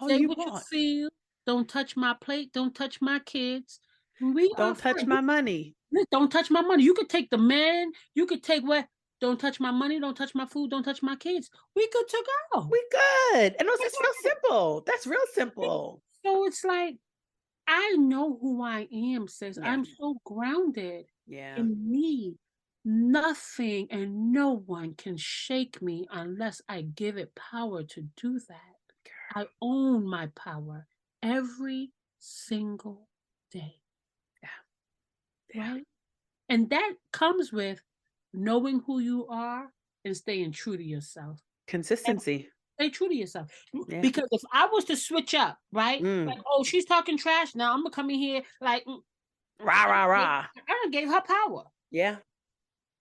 All Say you what you want. feel. Don't touch my plate. Don't touch my kids. We are Don't touch friends. my money. Look, don't touch my money. You could take the man. You could take what? Don't touch my money. Don't touch my food. Don't touch my kids. We good to go. We good. And it's real simple. That's real simple. So it's like I know who I am, sis. Yeah. I'm so grounded Yeah. in me. Nothing and no one can shake me unless I give it power to do that. I own my power every single day, Yeah. Yeah. right? And that comes with knowing who you are and staying true to yourself. And Consistency. stay true to yourself. Yeah. Because if I was to switch up, right? Like, Mm. oh, she's talking trash now. I'm gonna come in here like Rah, rah, rah. I done gave her power. Yeah.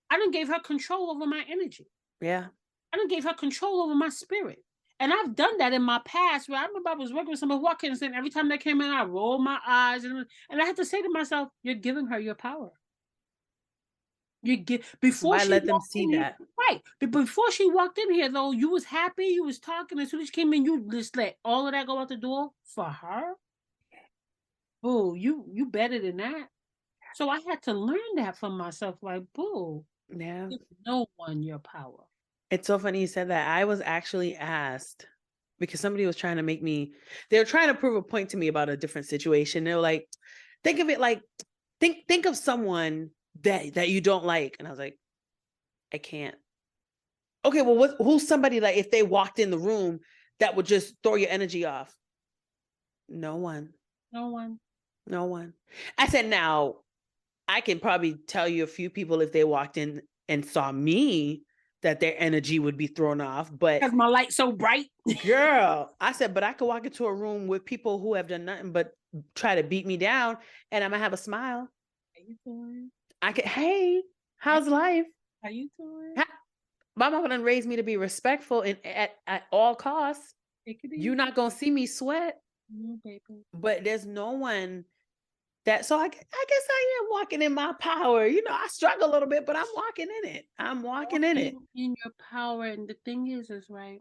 I done gave her control over my energy. Yeah. I done gave her control over my spirit. And I've done that in my past where I remember I was working with somebody walking and saying every time they came in, I rolled my eyes and I had to say to myself, you're giving her your power. You get before Why she let them walked see in here, that? right? But before she walked in here, though, you was happy, you was talking. As soon as she came in, you just let all of that go out the door for her. Boo, you better than that. So I had to learn that for myself. Like, boo, Yeah. give no one your power. It's so funny you said that. I was actually asked because somebody was trying to they were trying to prove a point to me about a different situation. They were like, think of it like, think of someone that you don't like. And I was like, I can't. Okay, well, who's somebody like if they walked in the room that would just throw your energy off? No one. No one. No one. I said, now I can probably tell you a few people if they walked in and saw me that their energy would be thrown off. But Because my light's so bright. girl, I said, but I could walk into a room with people who have done nothing but try to beat me down and I'm gonna have a smile. How you doing? I could, hey, how's life? How you doing? My mama done raised me to be respectful and at all costs. Take it You're easy. not gonna see me sweat. Baby. But there's no one so I guess I am walking in my power. I struggle a little bit, but I'm walking in it. I'm walking in it. Walking in your power. And the thing is right.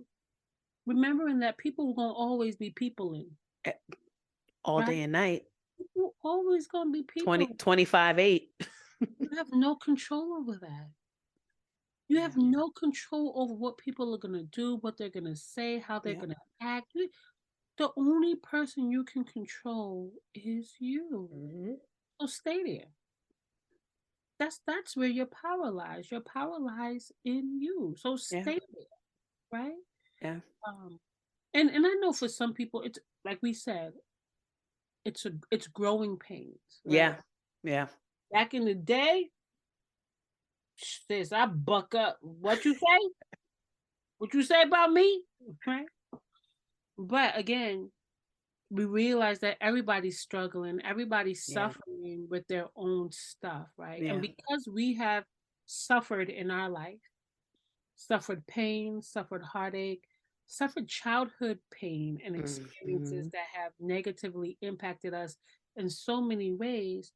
Remembering that people are gonna always be peopling, Eh, all right? day and night. People always gonna be 20, people. 25/8. You have no control over that. You Yeah. have no control over what people are gonna do, what they're gonna say, how they're Yeah. gonna act. The only person you can control is you. Mhm. So stay there. That's where your power lies. Your power lies in you. So Yeah. stay there, right? Yeah. Um, and I know for some people, it's like we said, it's growing pains, right? Yeah. Yeah. Back in the day, sis, I buck up. What you say? What you say about me? Right? But again, we realize that everybody's struggling, everybody's Yeah. suffering with their own stuff, right? And Yeah. because we have suffered in our life, suffered pain, suffered heartache, suffered childhood pain and experiences Mhm. that have negatively impacted us in so many ways,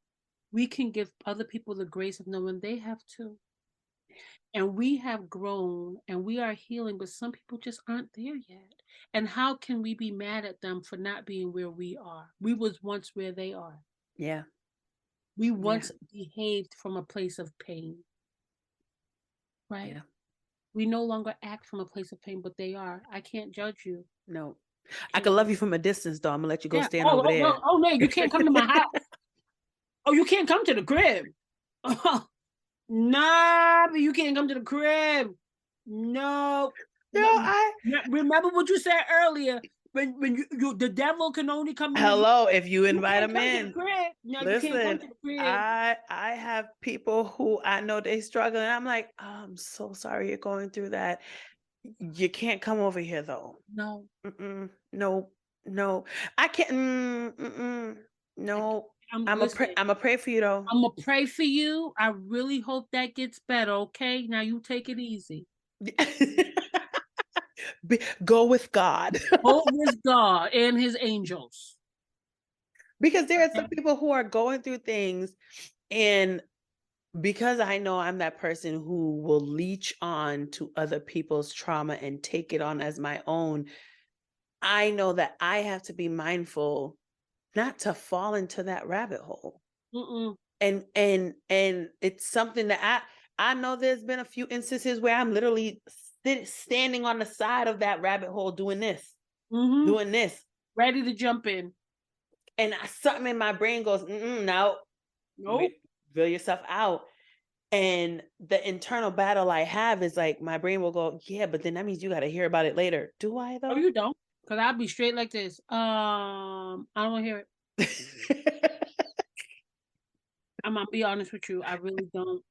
we can give other people the grace of knowing they have too. And we have grown and we are healing, but some people just aren't there yet. And how can we be mad at them for not being where we are? We was once where they are. Yeah. We Yeah. once behaved from a place of pain, right? Yeah. We no longer act from a place of pain, but they are. I can't judge you. No. I I can't could judge. love you from a distance though. I'm gonna let you go Yeah. stand Oh, over oh there. no, oh no, you can't come to my house. Oh, you can't come to the crib. Nah, but you can't come to the crib. No. No, I Remember what you said earlier. When you the devil can only come in if hello, if you you invite can't them come to the in. crib. No, you can't come Listen, to the crib. I have people who I know they struggle, and I'm like, "Oh, I'm so sorry you're going through that. You can't come over here though. No. No, no. I can't. No, Listen, I'm gonna pray for you though. I'm gonna pray for you. I really hope that gets better. Okay, now you take it easy. Go with God. Go with God and His angels. Because there are some Okay? people who are going through things, and because I know I'm that person who will leech on to other people's trauma and take it on as my own, I know that I have to be mindful not to fall into that rabbit hole. Mm-mm. And it's something that I know there's been a few instances where I'm literally standing on the side of that rabbit hole doing this, Mm-hmm. doing this. Ready to jump in. And something in my brain goes, no, Nope. feel yourself out. And the internal battle I have is like, my brain will go, yeah, but then that means you got to hear about it later. Do I Oh, though? you don't. Because I'll be straight like this. I don't want to hear it. I'm going to be honest with you. I really don't.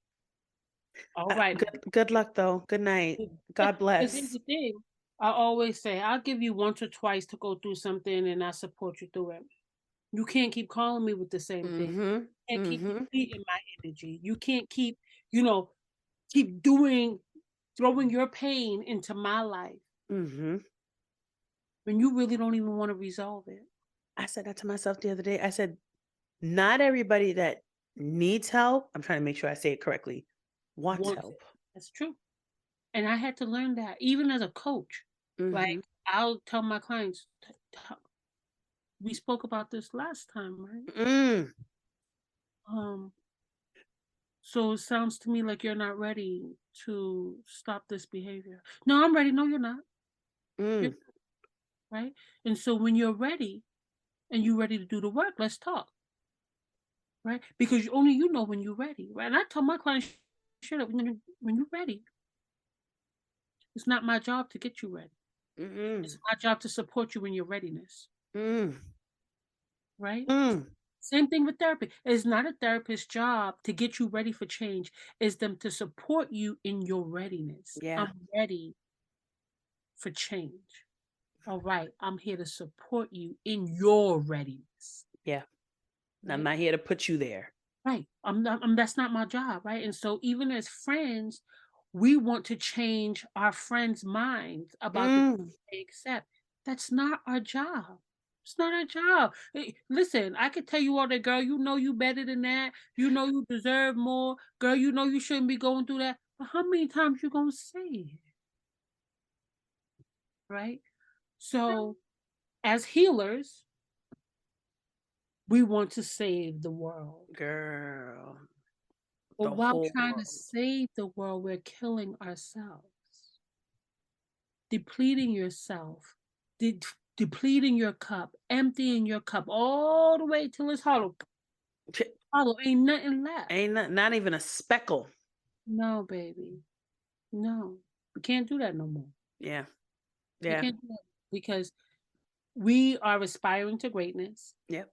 All right. Good luck though. Good night. God Because here's bless. the thing. I always say, I'll give you once or twice to go through something and I support you through it. You can't keep calling me with the same thing. Mm-hmm. You can't keep Mm-hmm. depleting my energy. You can't keep, keep throwing your pain into my life Mm-hmm. when you really don't even want to resolve it. I said that to myself the other day. I said, not everybody that needs help, I'm trying to make sure I say it correctly, wants Wants it. help. That's true. And I had to learn that even as a coach. Like Mm-hmm. I'll tell my clients, we spoke about this last time, right? Mm. Um, so it sounds to me like you're not ready to stop this behavior. No, I'm ready. No, you're not. You're Mm. right. And so when you're ready and you're ready to do the work, let's talk. Right? Because only you know when you're ready. Right. And I tell my clients, shut up when you're ready. It's not my job to get you ready. It's Mm-mm. my job to support you in your readiness. Mm. Right? Mm. Same thing with therapy. It's not a therapist's job to get you ready for change. It's them to support you in your readiness. Yeah. I'm ready for change. All right. I'm here to support you in your readiness. Yeah. I'm Right. not here to put you there. Right. That's not my job. Right. And so even as friends, we want to change our friends' minds about the Mm. things they accept. That's not our job. It's not our job. Listen, I could tell you all that, girl, you know you better than that. You know you deserve more. Girl, you know you shouldn't be going through that. But how many times you gonna say it? Right? So as healers, we want to save the world. Girl. But The while whole trying to world. save the world, we're killing ourselves, depleting yourself, depleting your cup, emptying your cup all the way till it's hollow. Hollow, ain't nothing left. Ain't not even a speckle. No, baby. No. We can't do that no more. Yeah. We Yeah. can't do that because we are aspiring to greatness. Yep.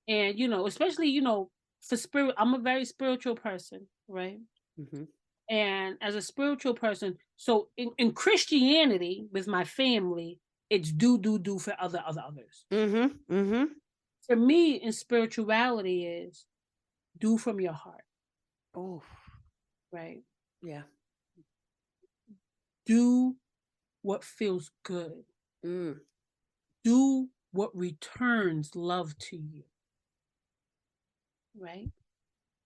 And, especially, for spirit, I'm a very spiritual person, right? Mm-hmm. And as a spiritual person, so in Christianity with my family, it's do for others. Mm-hmm. Mm-hmm. For me, in spirituality is do from your heart, Oh. right? Yeah. Do what feels good. Mm. Do what returns love to you, right?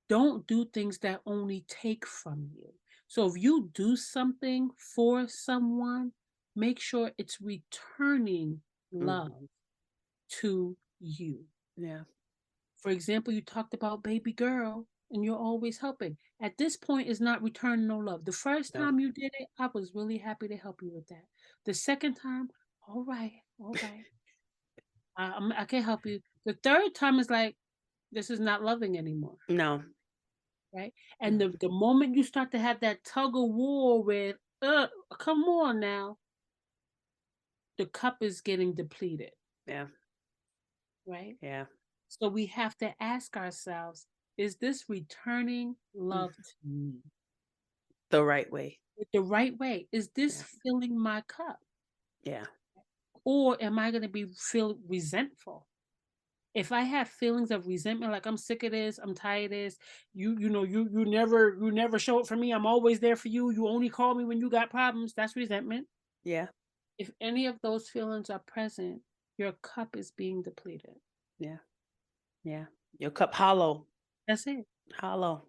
Don't do things that only take from you. So if you do something for someone, make sure it's returning love Mm. to you. Yeah. For example, you talked about baby girl and you're always helping. At this point, it's not returning no love. The first No. time you did it, I was really happy to help you with that. The second time, all right, I can help you. The third time is like, this is not loving anymore, No. right? No. And the moment you start to have that tug of war with, come on now, the cup is getting depleted, Yeah. right? Yeah. So we have to ask ourselves, is this returning Mm. love to me? The right way. The right way? Is this Yeah. filling my cup? Yeah. Or am I going to feel resentful? If I have feelings of resentment, like I'm sick of this, I'm tired of this, you never show up for me. I'm always there for you. You only call me when you got problems. That's resentment. Yeah. If any of those feelings are present, your cup is being depleted. Yeah. Yeah. Your cup hollow. That's it. Hollow.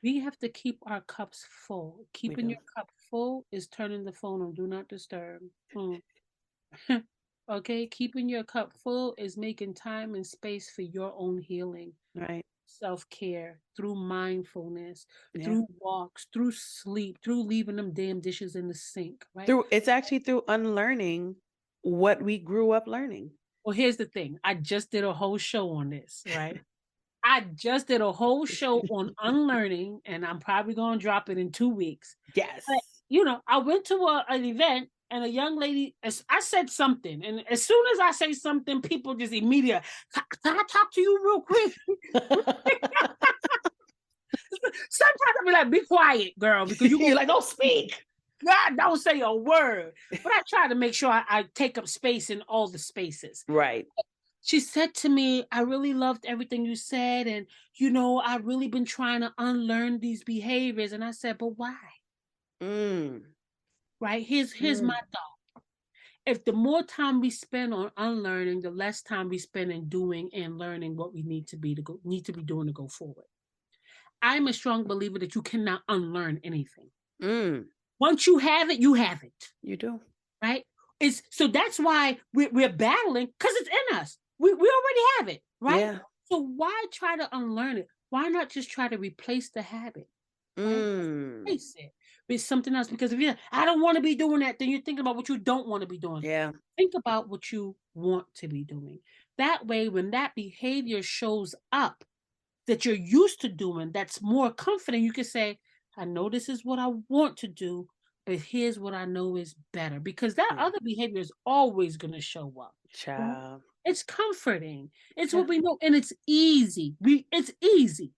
We have to keep our cups full. Keeping do. your cup full is turning the phone on do not disturb. Okay, keeping your cup full is making time and space for your own healing, Right. self-care, through mindfulness, Yeah. through walks, through sleep, through leaving them damn dishes in the sink, right? It's actually through unlearning what we grew up learning. Well, here's the thing. I just did a whole show on this, right? I just did a whole show on unlearning, and I'm probably going to drop it in 2 weeks. Yes. But, I went to an event, and a young lady, I said something, and as soon as I say something, people just immediately, can I talk to you real quick? Sometimes I'll be like, be quiet, girl, because you're like, don't speak. God, don't say a word. But I try to make sure I take up space in all the spaces. Right. She said to me, I really loved everything you said. And, I've really been trying to unlearn these behaviors. And I said, but why? Right? Here's my thought. If the more time we spend on unlearning, the less time we spend in doing and learning what we need to be doing to go forward. I'm a strong believer that you cannot unlearn anything. Once you have it, you have it. You do. Right? So that's why we're battling, because it's in us. We already have it, right? Yeah. So why try to unlearn it? Why not just try to replace the habit? Right? Replace it with something else. Because if I don't want to be doing that, then you're thinking about what you don't want to be doing. Yeah. Think about what you want to be doing. That way, when that behavior shows up that you're used to doing, that's more comforting, you can say, I know this is what I want to do, but here's what I know is better. Because that other behavior is always going to show up. Child. Right? It's comforting. It's what we know. And it's easy. It's easy.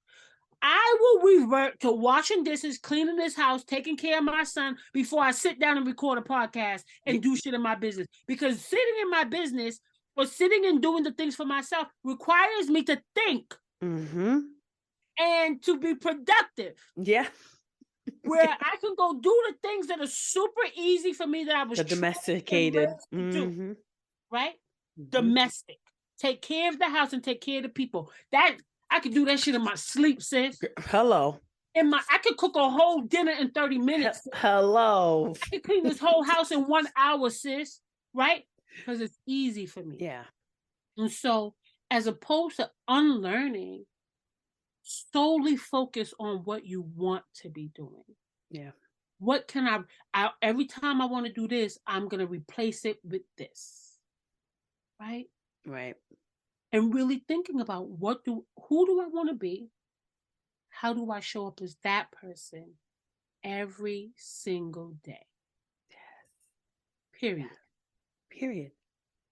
I will revert to washing dishes, cleaning this house, taking care of my son before I sit down and record a podcast and do shit in my business. Because sitting in my business or sitting and doing the things for myself requires me to think and to be productive. Yeah. Where I can go do the things that are super easy for me that I was domesticated to do, right? Domestic. Take care of the house and take care of the people. That I could do that shit in my sleep, sis. Hello. I could cook a whole dinner in 30 minutes. Hello. I could clean this whole house in 1 hour, sis. Right? Because it's easy for me. Yeah. And so, as opposed to unlearning, solely focus on what you want to be doing. Yeah. What can I every time I want to do this, I'm going to replace it with this. Right? Right. And really thinking about who do I want to be? How do I show up as that person every single day? Yes. Period. Yeah. Period.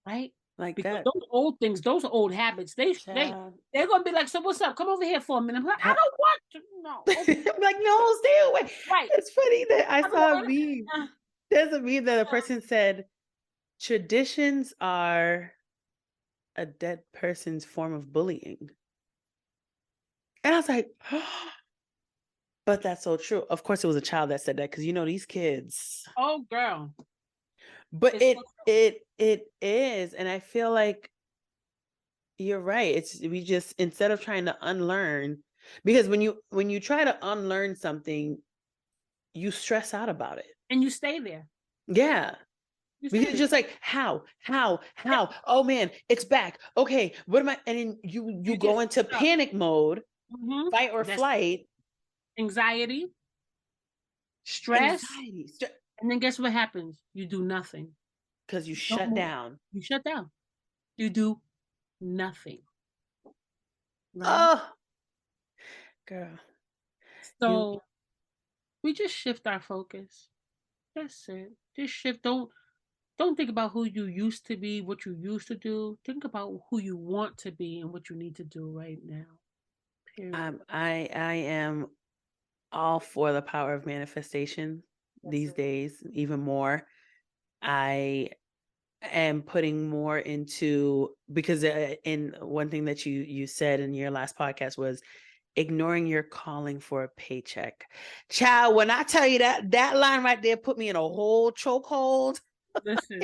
Right? Like because that. Those old things, those old habits, they're gonna be like, so what's up? Come over here for a minute. I'm like, I don't want to. No. Okay. I'm like, no, stay away. Right. It's funny that I saw a meme. There's a meme that a person said, traditions are a dead person's form of bullying. And I was like, but that's so true. Of course, it was a child that said that, because these kids. Oh, girl. But it is, and I feel like you're right. We just, instead of trying to unlearn, because when you try to unlearn something, you stress out about it and you stay there. Yeah. Because it's just like, how? Oh man, it's back. Okay, what am I? And then you go into panic mode, fight or flight, anxiety, stress, and then guess what happens? You do nothing. Because you shut down. You shut down. You do nothing. Right? Oh, girl. So we just shift our focus. That's it. Just shift. Don't think about who you used to be, what you used to do. Think about who you want to be and what you need to do right now. Period. I am all for the power of manifestation these days, even more. I and putting more into, because in one thing that you said in your last podcast was ignoring your calling for a paycheck. Child, when I tell you that line right there put me in a whole chokehold. Listen,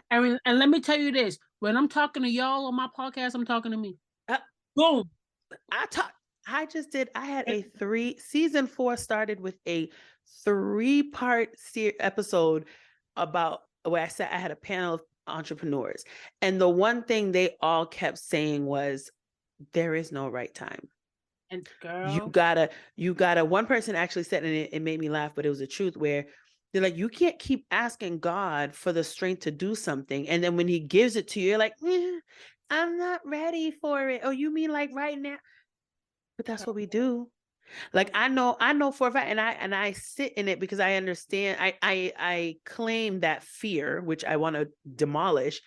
I mean, and let me tell you this: when I'm talking to y'all on my podcast, I'm talking to me. Boom. I had season 4 started with a 3-part episode about where I had a panel of entrepreneurs. And the one thing they all kept saying was, there is no right time. And girl, you gotta, one person actually said, and it made me laugh, but it was the truth, where they're like, you can't keep asking God for the strength to do something. And then when he gives it to you, you're like, I'm not ready for it. Oh, you mean like right now? But that's what we do. Like, I know for a fact, and I sit in it because I understand. I claim that fear, which I want to demolish.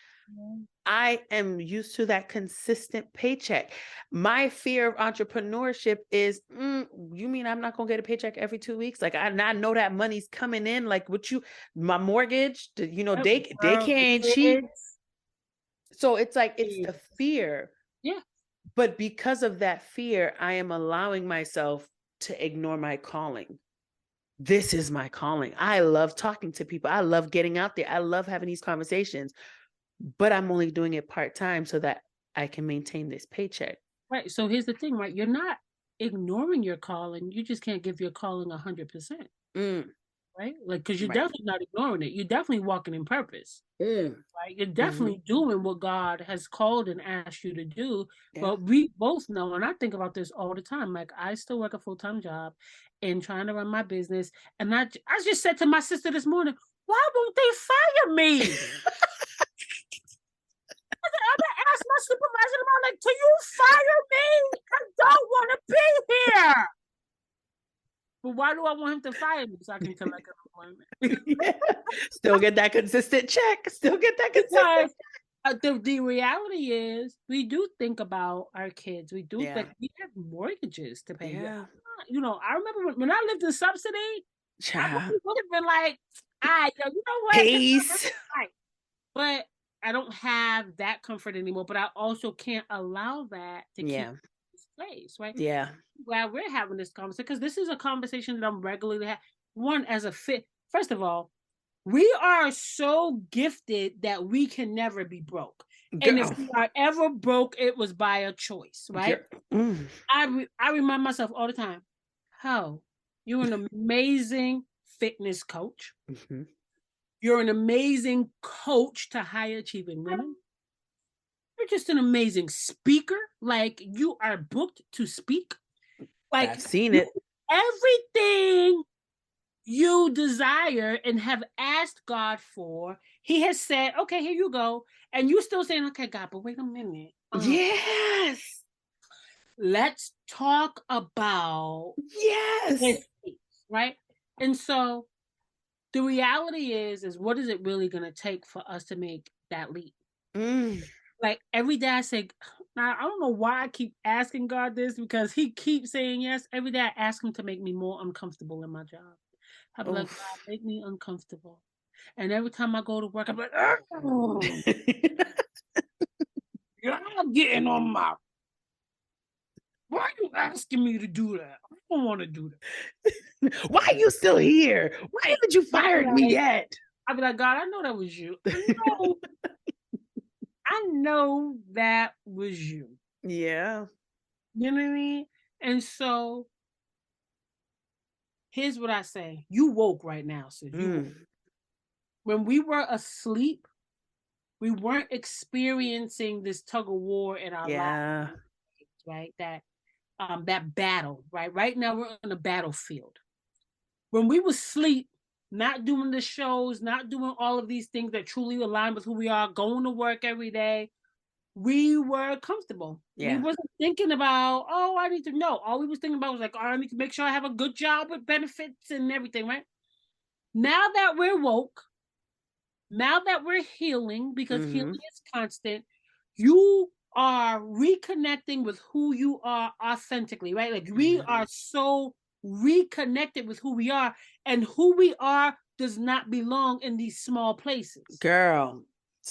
I am used to that consistent paycheck. My fear of entrepreneurship is, you mean I'm not gonna get a paycheck every 2 weeks? Like, I know that money's coming in. Like, my mortgage, daycare ain't cheap. So it's like, it's the fear. Yeah. But because of that fear, I am allowing myself to ignore my calling. This is my calling. I love talking to people. I love getting out there. I love having these conversations, but I'm only doing it part-time so that I can maintain this paycheck. Right. So here's the thing, right? You're not ignoring your calling. You just can't give your calling 100%. Right? Like, because you're definitely not ignoring it. You're definitely walking in purpose. Right? You're definitely doing what God has called and asked you to do. Yeah. But we both know, and I think about this all the time. Like, I still work a full-time job and trying to run my business. And I just said to my sister this morning, why won't they fire me? I'm gonna ask my supervisor, I'm like, can you fire me? I don't want to be here. But why do I want him to fire me? So I can collect unemployment. Yeah. Still get that consistent check. Because the reality is, we do think about our kids. We do think we have mortgages to pay. Yeah. You know, I remember when I lived in subsidy, I would have been like, you know what? Peace. But I don't have that comfort anymore. But I also can't allow that to keep this place, right? Yeah. Glad we're having this conversation, because this is a conversation that I'm regularly having. One, as a first of all, we are so gifted that we can never be broke. Girl. And if we are ever broke, it was by a choice, right? I remind myself all the time, how you're an amazing fitness coach. You're an amazing coach to high achieving women. You're just an amazing speaker. Like, you are booked to speak. Like, I've seen it. Everything you desire and have asked God for, he has said, okay, here you go. And you're still saying, okay, God, but wait a minute. Yes. Let's talk about this piece, right? And so the reality is what is it really going to take for us to make that leap? Like, every day I say, now, I don't know why I keep asking God this, because he keeps saying yes. Every day I ask him to make me more uncomfortable in my job. I'm like, God, make me uncomfortable. And every time I go to work, I'm like, oh. You're not getting on my... Why are you asking me to do that? I don't want to do that. Why are you still here? Why haven't you fired me yet? I'd be like, God, I know that was you. I know that was you. Yeah. You know what I mean? And so here's what I say. You woke right now, sis. When we were asleep, we weren't experiencing this tug of war in our lives, right? That battle, right? Right now we're on the battlefield. When we were asleep, not doing the shows, not doing all of these things that truly align with who we are, going to work every day, we were comfortable. We wasn't thinking about, I need to know. All we was thinking about was like, I need to make sure I have a good job with benefits and everything, right? Now that we're woke, now that we're healing, because healing is constant, you are reconnecting with who you are authentically, right? Like, we are so reconnected with who we are, and who we are does not belong in these small places. Girl,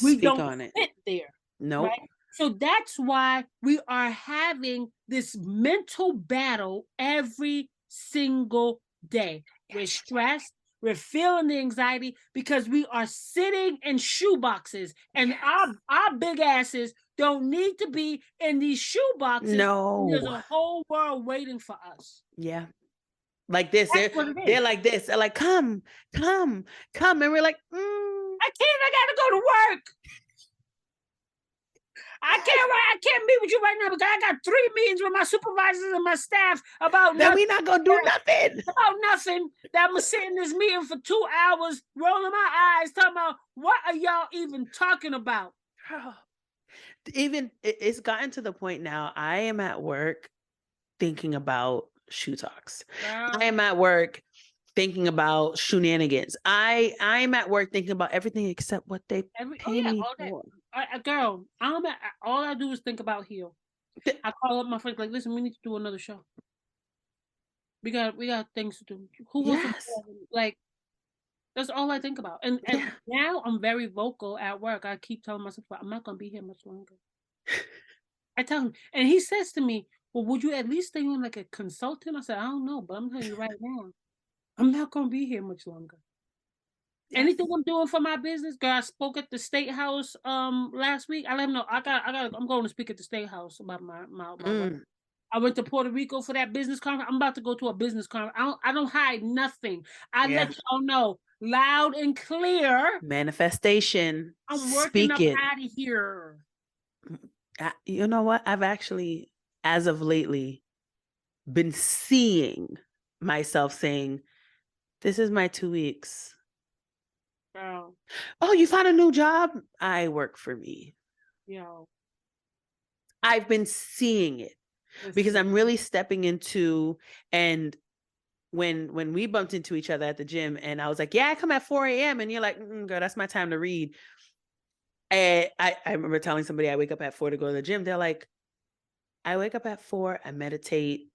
We Speak don't on it. fit there. Nope. Right? So that's why we are having this mental battle every single day. We're stressed. We're feeling the anxiety because we are sitting in shoe boxes, and our big asses don't need to be in these shoe boxes. No. There's a whole world waiting for us. Yeah. Like this. That's what it is. They're like this. They're like, come. And we're like, I can't. I gotta go to work. I can't meet with you right now because I got 3 meetings with my supervisors and my staff about then nothing. we not gonna do nothing. About nothing. That I'm gonna sit in this meeting for 2 hours, rolling my eyes, talking about what are y'all even talking about? Even it's gotten to the point now. I am at work thinking about Shou talks. I am at work thinking about shenanigans. I'm at work thinking about everything except what they pay me for. Girl, all I do is think about Heal. I call up my friends like, listen, we need to do another show. We got things to do. Who wants to like? That's all I think about. And now I'm very vocal at work. I keep telling myself, I'm not gonna be here much longer. I tell him, and he says to me, well, would you at least stay on like a consultant? I said, I don't know, but I'm telling you right now, I'm not gonna be here much longer. Yes. Anything I'm doing for my business, girl. I spoke at the State House last week. I let him know I'm going to speak at the State House about my work. I went to Puerto Rico for that business conference. I'm about to go to a business conference. I don't hide nothing. I let y'all know loud and clear. Manifestation. I'm working up out of here. You know what? I've actually, as of lately, been seeing myself saying, this is my 2 weeks. Girl. Oh, you found a new job? I work for me. Yo. I've been seeing it because I'm really stepping into, and when we bumped into each other at the gym and I was like, yeah, I come at 4 a.m. And you're like, girl, that's my time to read. And I remember telling somebody I wake up at 4 to go to the gym. They're like, I wake up at 4, I meditate,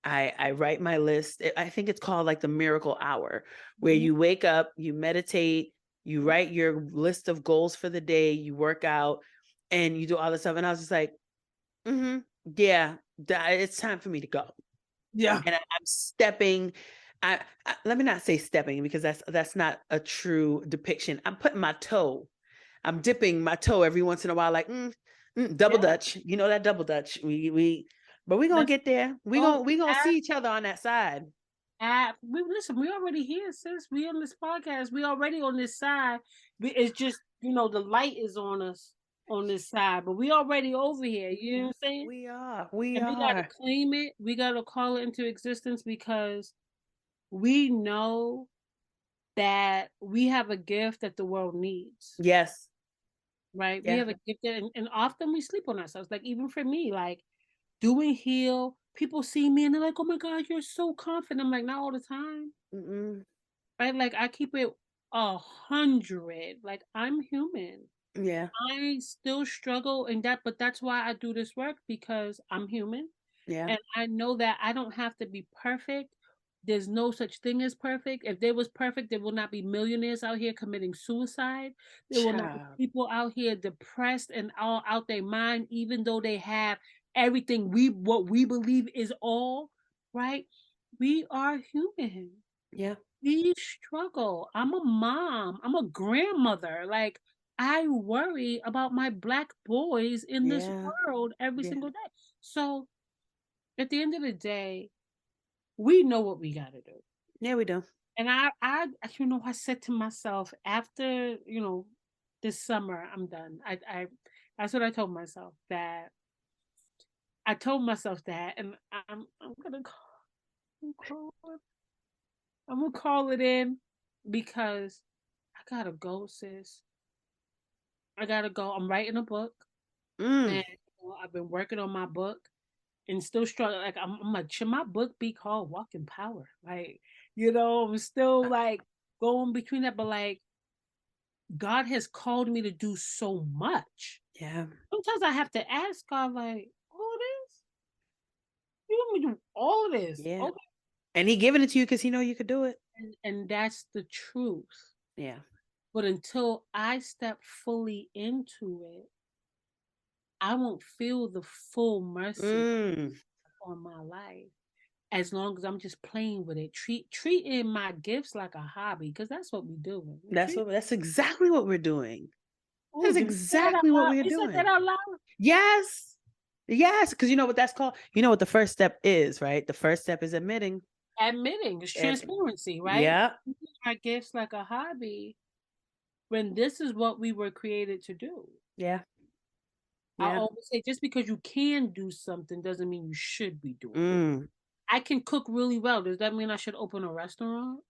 I write my list. I think it's called like the miracle hour, where you wake up, you meditate, you write your list of goals for the day, you work out, and you do all this stuff. And I was just like, yeah, it's time for me to go. Yeah. And I'm stepping. Let me not say stepping, because that's not a true depiction. I'm putting my toe. I'm dipping my toe every once in a while, like double Dutch. You know that double Dutch. But we're gonna get there. We gonna see each other on that side. Listen, we already here, sis. We on this podcast. We already on this side. It's just, the light is on us on this side, but we already over here. You know what I'm saying? We are. We gotta claim it. We gotta call it into existence, because we know that we have a gift that the world needs. Yes. Right? Yeah. We have a gift and often we sleep on ourselves. Like, even for me, like doing Heal, people see me and they're like, oh my God, you're so confident. I'm like, not all the time. Right? Like, I keep it 100. Like, I'm human. Yeah. I still struggle in that, but that's why I do this work, because I'm human. Yeah. And I know that I don't have to be perfect. There's no such thing as perfect. If there was perfect, there will not be millionaires out here committing suicide. There will not be people out here depressed and all out their mind, even though they have everything what we believe is all, right? We are human. Yeah. We struggle. I'm a mom. I'm a grandmother. Like, I worry about my Black boys in this world every single day. So at the end of the day, we know what we got to do. Yeah, we do. And I said to myself, after, this summer, I'm done. That's what I told myself, and I'm gonna call it in, because I gotta go, sis. I gotta go. I'm writing a book, and I've been working on my book and still struggling. Like, I'm like, should my book be called Walk in Power? Like, I'm still like going between that, but like, God has called me to do so much. Yeah. Sometimes I have to ask God, like, all this? You want me to do all of this? Yeah. Okay. And he giving it to you because he know you could do it. And that's the truth. Yeah. But until I step fully into it, I won't feel the full mercy on my life as long as I'm just playing with it, treating my gifts like a hobby, because that's what we do. That's exactly what we're doing. Oh, That's did we say that out exactly what loud? we're We said doing. that out loud? Yes. Yes. Because you know what that's called? You know what the first step is, right? The first step is admitting. It's transparency, right? Yeah. Our gifts like a hobby when this is what we were created to do. Yeah. I always say just because you can do something doesn't mean you should be doing it. I can cook really well. Does that mean I should open a restaurant?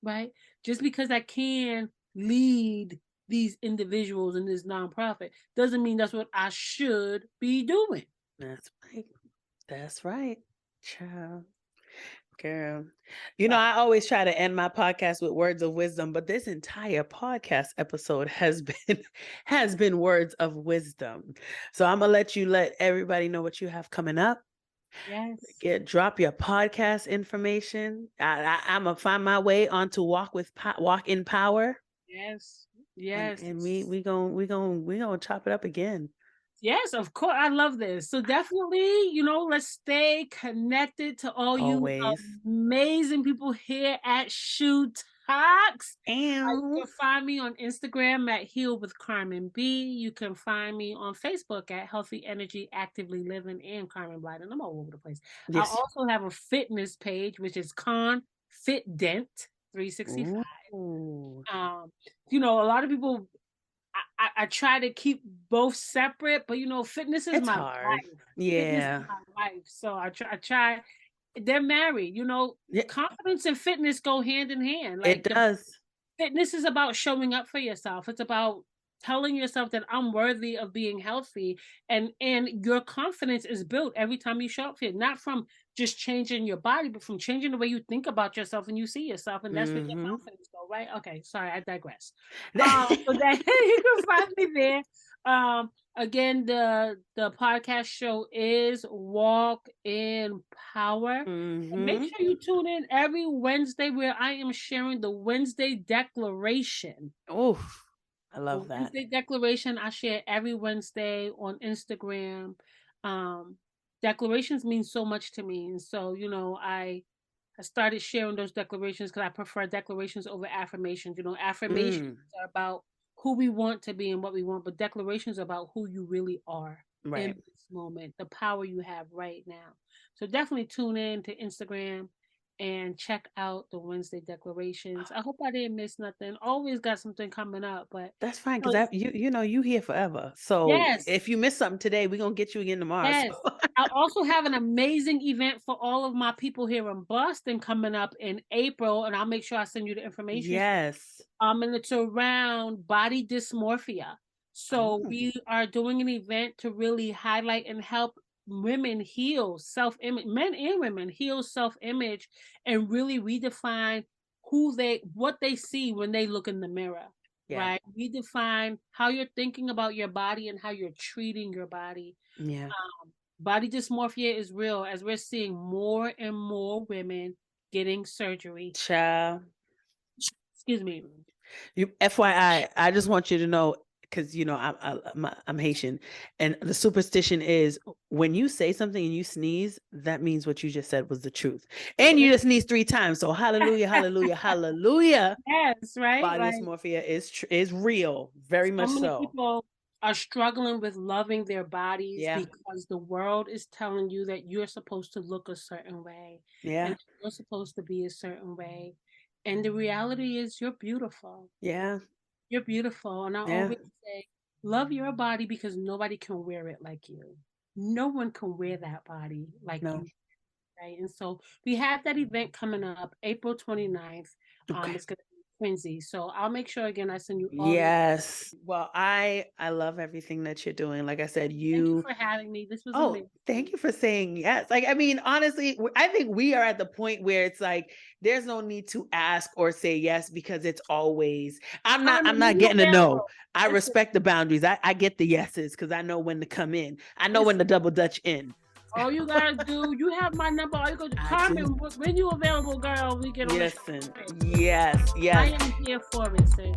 Right? Just because I can lead these individuals in this nonprofit doesn't mean that's what I should be doing. That's right. That's right. Child. Girl. You know, I always try to end my podcast with words of wisdom, but this entire podcast episode has been words of wisdom. So I'm gonna let everybody know what you have coming up. Yes. Drop your podcast information. I'm gonna find my way onto Walk in Power. Yes. Yes. And we gonna chop it up again. Yes, of course. I love this. So definitely, let's stay connected to all Always. you amazing people here at Shou Talks. You can find me on Instagram at Heal with Carmen B. You can find me on Facebook at Healthy Energy, Actively Living, and Carmen Blight. And I'm all over the place. Yes. I also have a fitness page, which is Confident 365. A lot of people, I try to keep both separate, but fitness is my life. Yeah. Fitness is my life. So I try. They're married. Confidence and fitness go hand in hand. Like it does. Fitness is about showing up for yourself. It's about telling yourself that I'm worthy of being healthy, and your confidence is built every time you show up here, not from just changing your body, but from changing the way you think about yourself and you see yourself, and that's where your confidence go, right? Okay, sorry, I digress. So that you can find me there. Again, the podcast show is Walk in Power. And make sure you tune in every Wednesday where I am sharing the Wednesday declaration. Oh, I love that. Wednesday declaration I share every Wednesday on Instagram. Declarations mean so much to me, and so I started sharing those declarations because I prefer declarations over affirmations. Affirmations are about who we want to be and what we want, but declarations are about who you really are in this moment, the power you have right now. So definitely tune in to Instagram and check out the Wednesday declarations. I hope I didn't miss nothing. Always got something coming up, but that's fine because you here forever. So if you miss something today, we're gonna get you again tomorrow. Yes. So. I also have an amazing event for all of my people here in Boston coming up in April, and I'll make sure I send you the information. Yes. And it's around body dysmorphia. So we are doing an event to really highlight and help women heal self-image, men and women heal self-image, and really redefine what they see when they look in the mirror. Yeah. Right? Redefine how you're thinking about your body and how you're treating your body. Yeah. Body dysmorphia is real, as we're seeing more and more women getting surgery. Child. Excuse me. FYI, I just want you to know, because I'm Haitian, and the superstition is when you say something and you sneeze, that means what you just said was the truth, and you just sneeze 3 times. So hallelujah, hallelujah, hallelujah. Yes, right. Body dysmorphia is real, very much so. Many people are struggling with loving their bodies because the world is telling you that you're supposed to look a certain way, and you're supposed to be a certain way. And the reality is you're beautiful. Yeah. You're beautiful. And I always say, love your body because nobody can wear it like you. No one can wear that body like you. Right? And so we have that event coming up April 29th. It's going to be Quincy. So I'll make sure again I send you all. Yes. Well, I love everything that you're doing. Like I said, Thank you for having me. This was amazing. Thank you for saying yes. Like, I mean, honestly, I think we are at the point where it's like there's no need to ask or say yes because it's always I'm not getting a no. I respect the boundaries. I get the yeses because I know when to come in. I know when to double dutch in. All you gotta do, you have my number. All you go to Carmen, when you available, girl, we get on. Listen, yes. I am here for it, sis.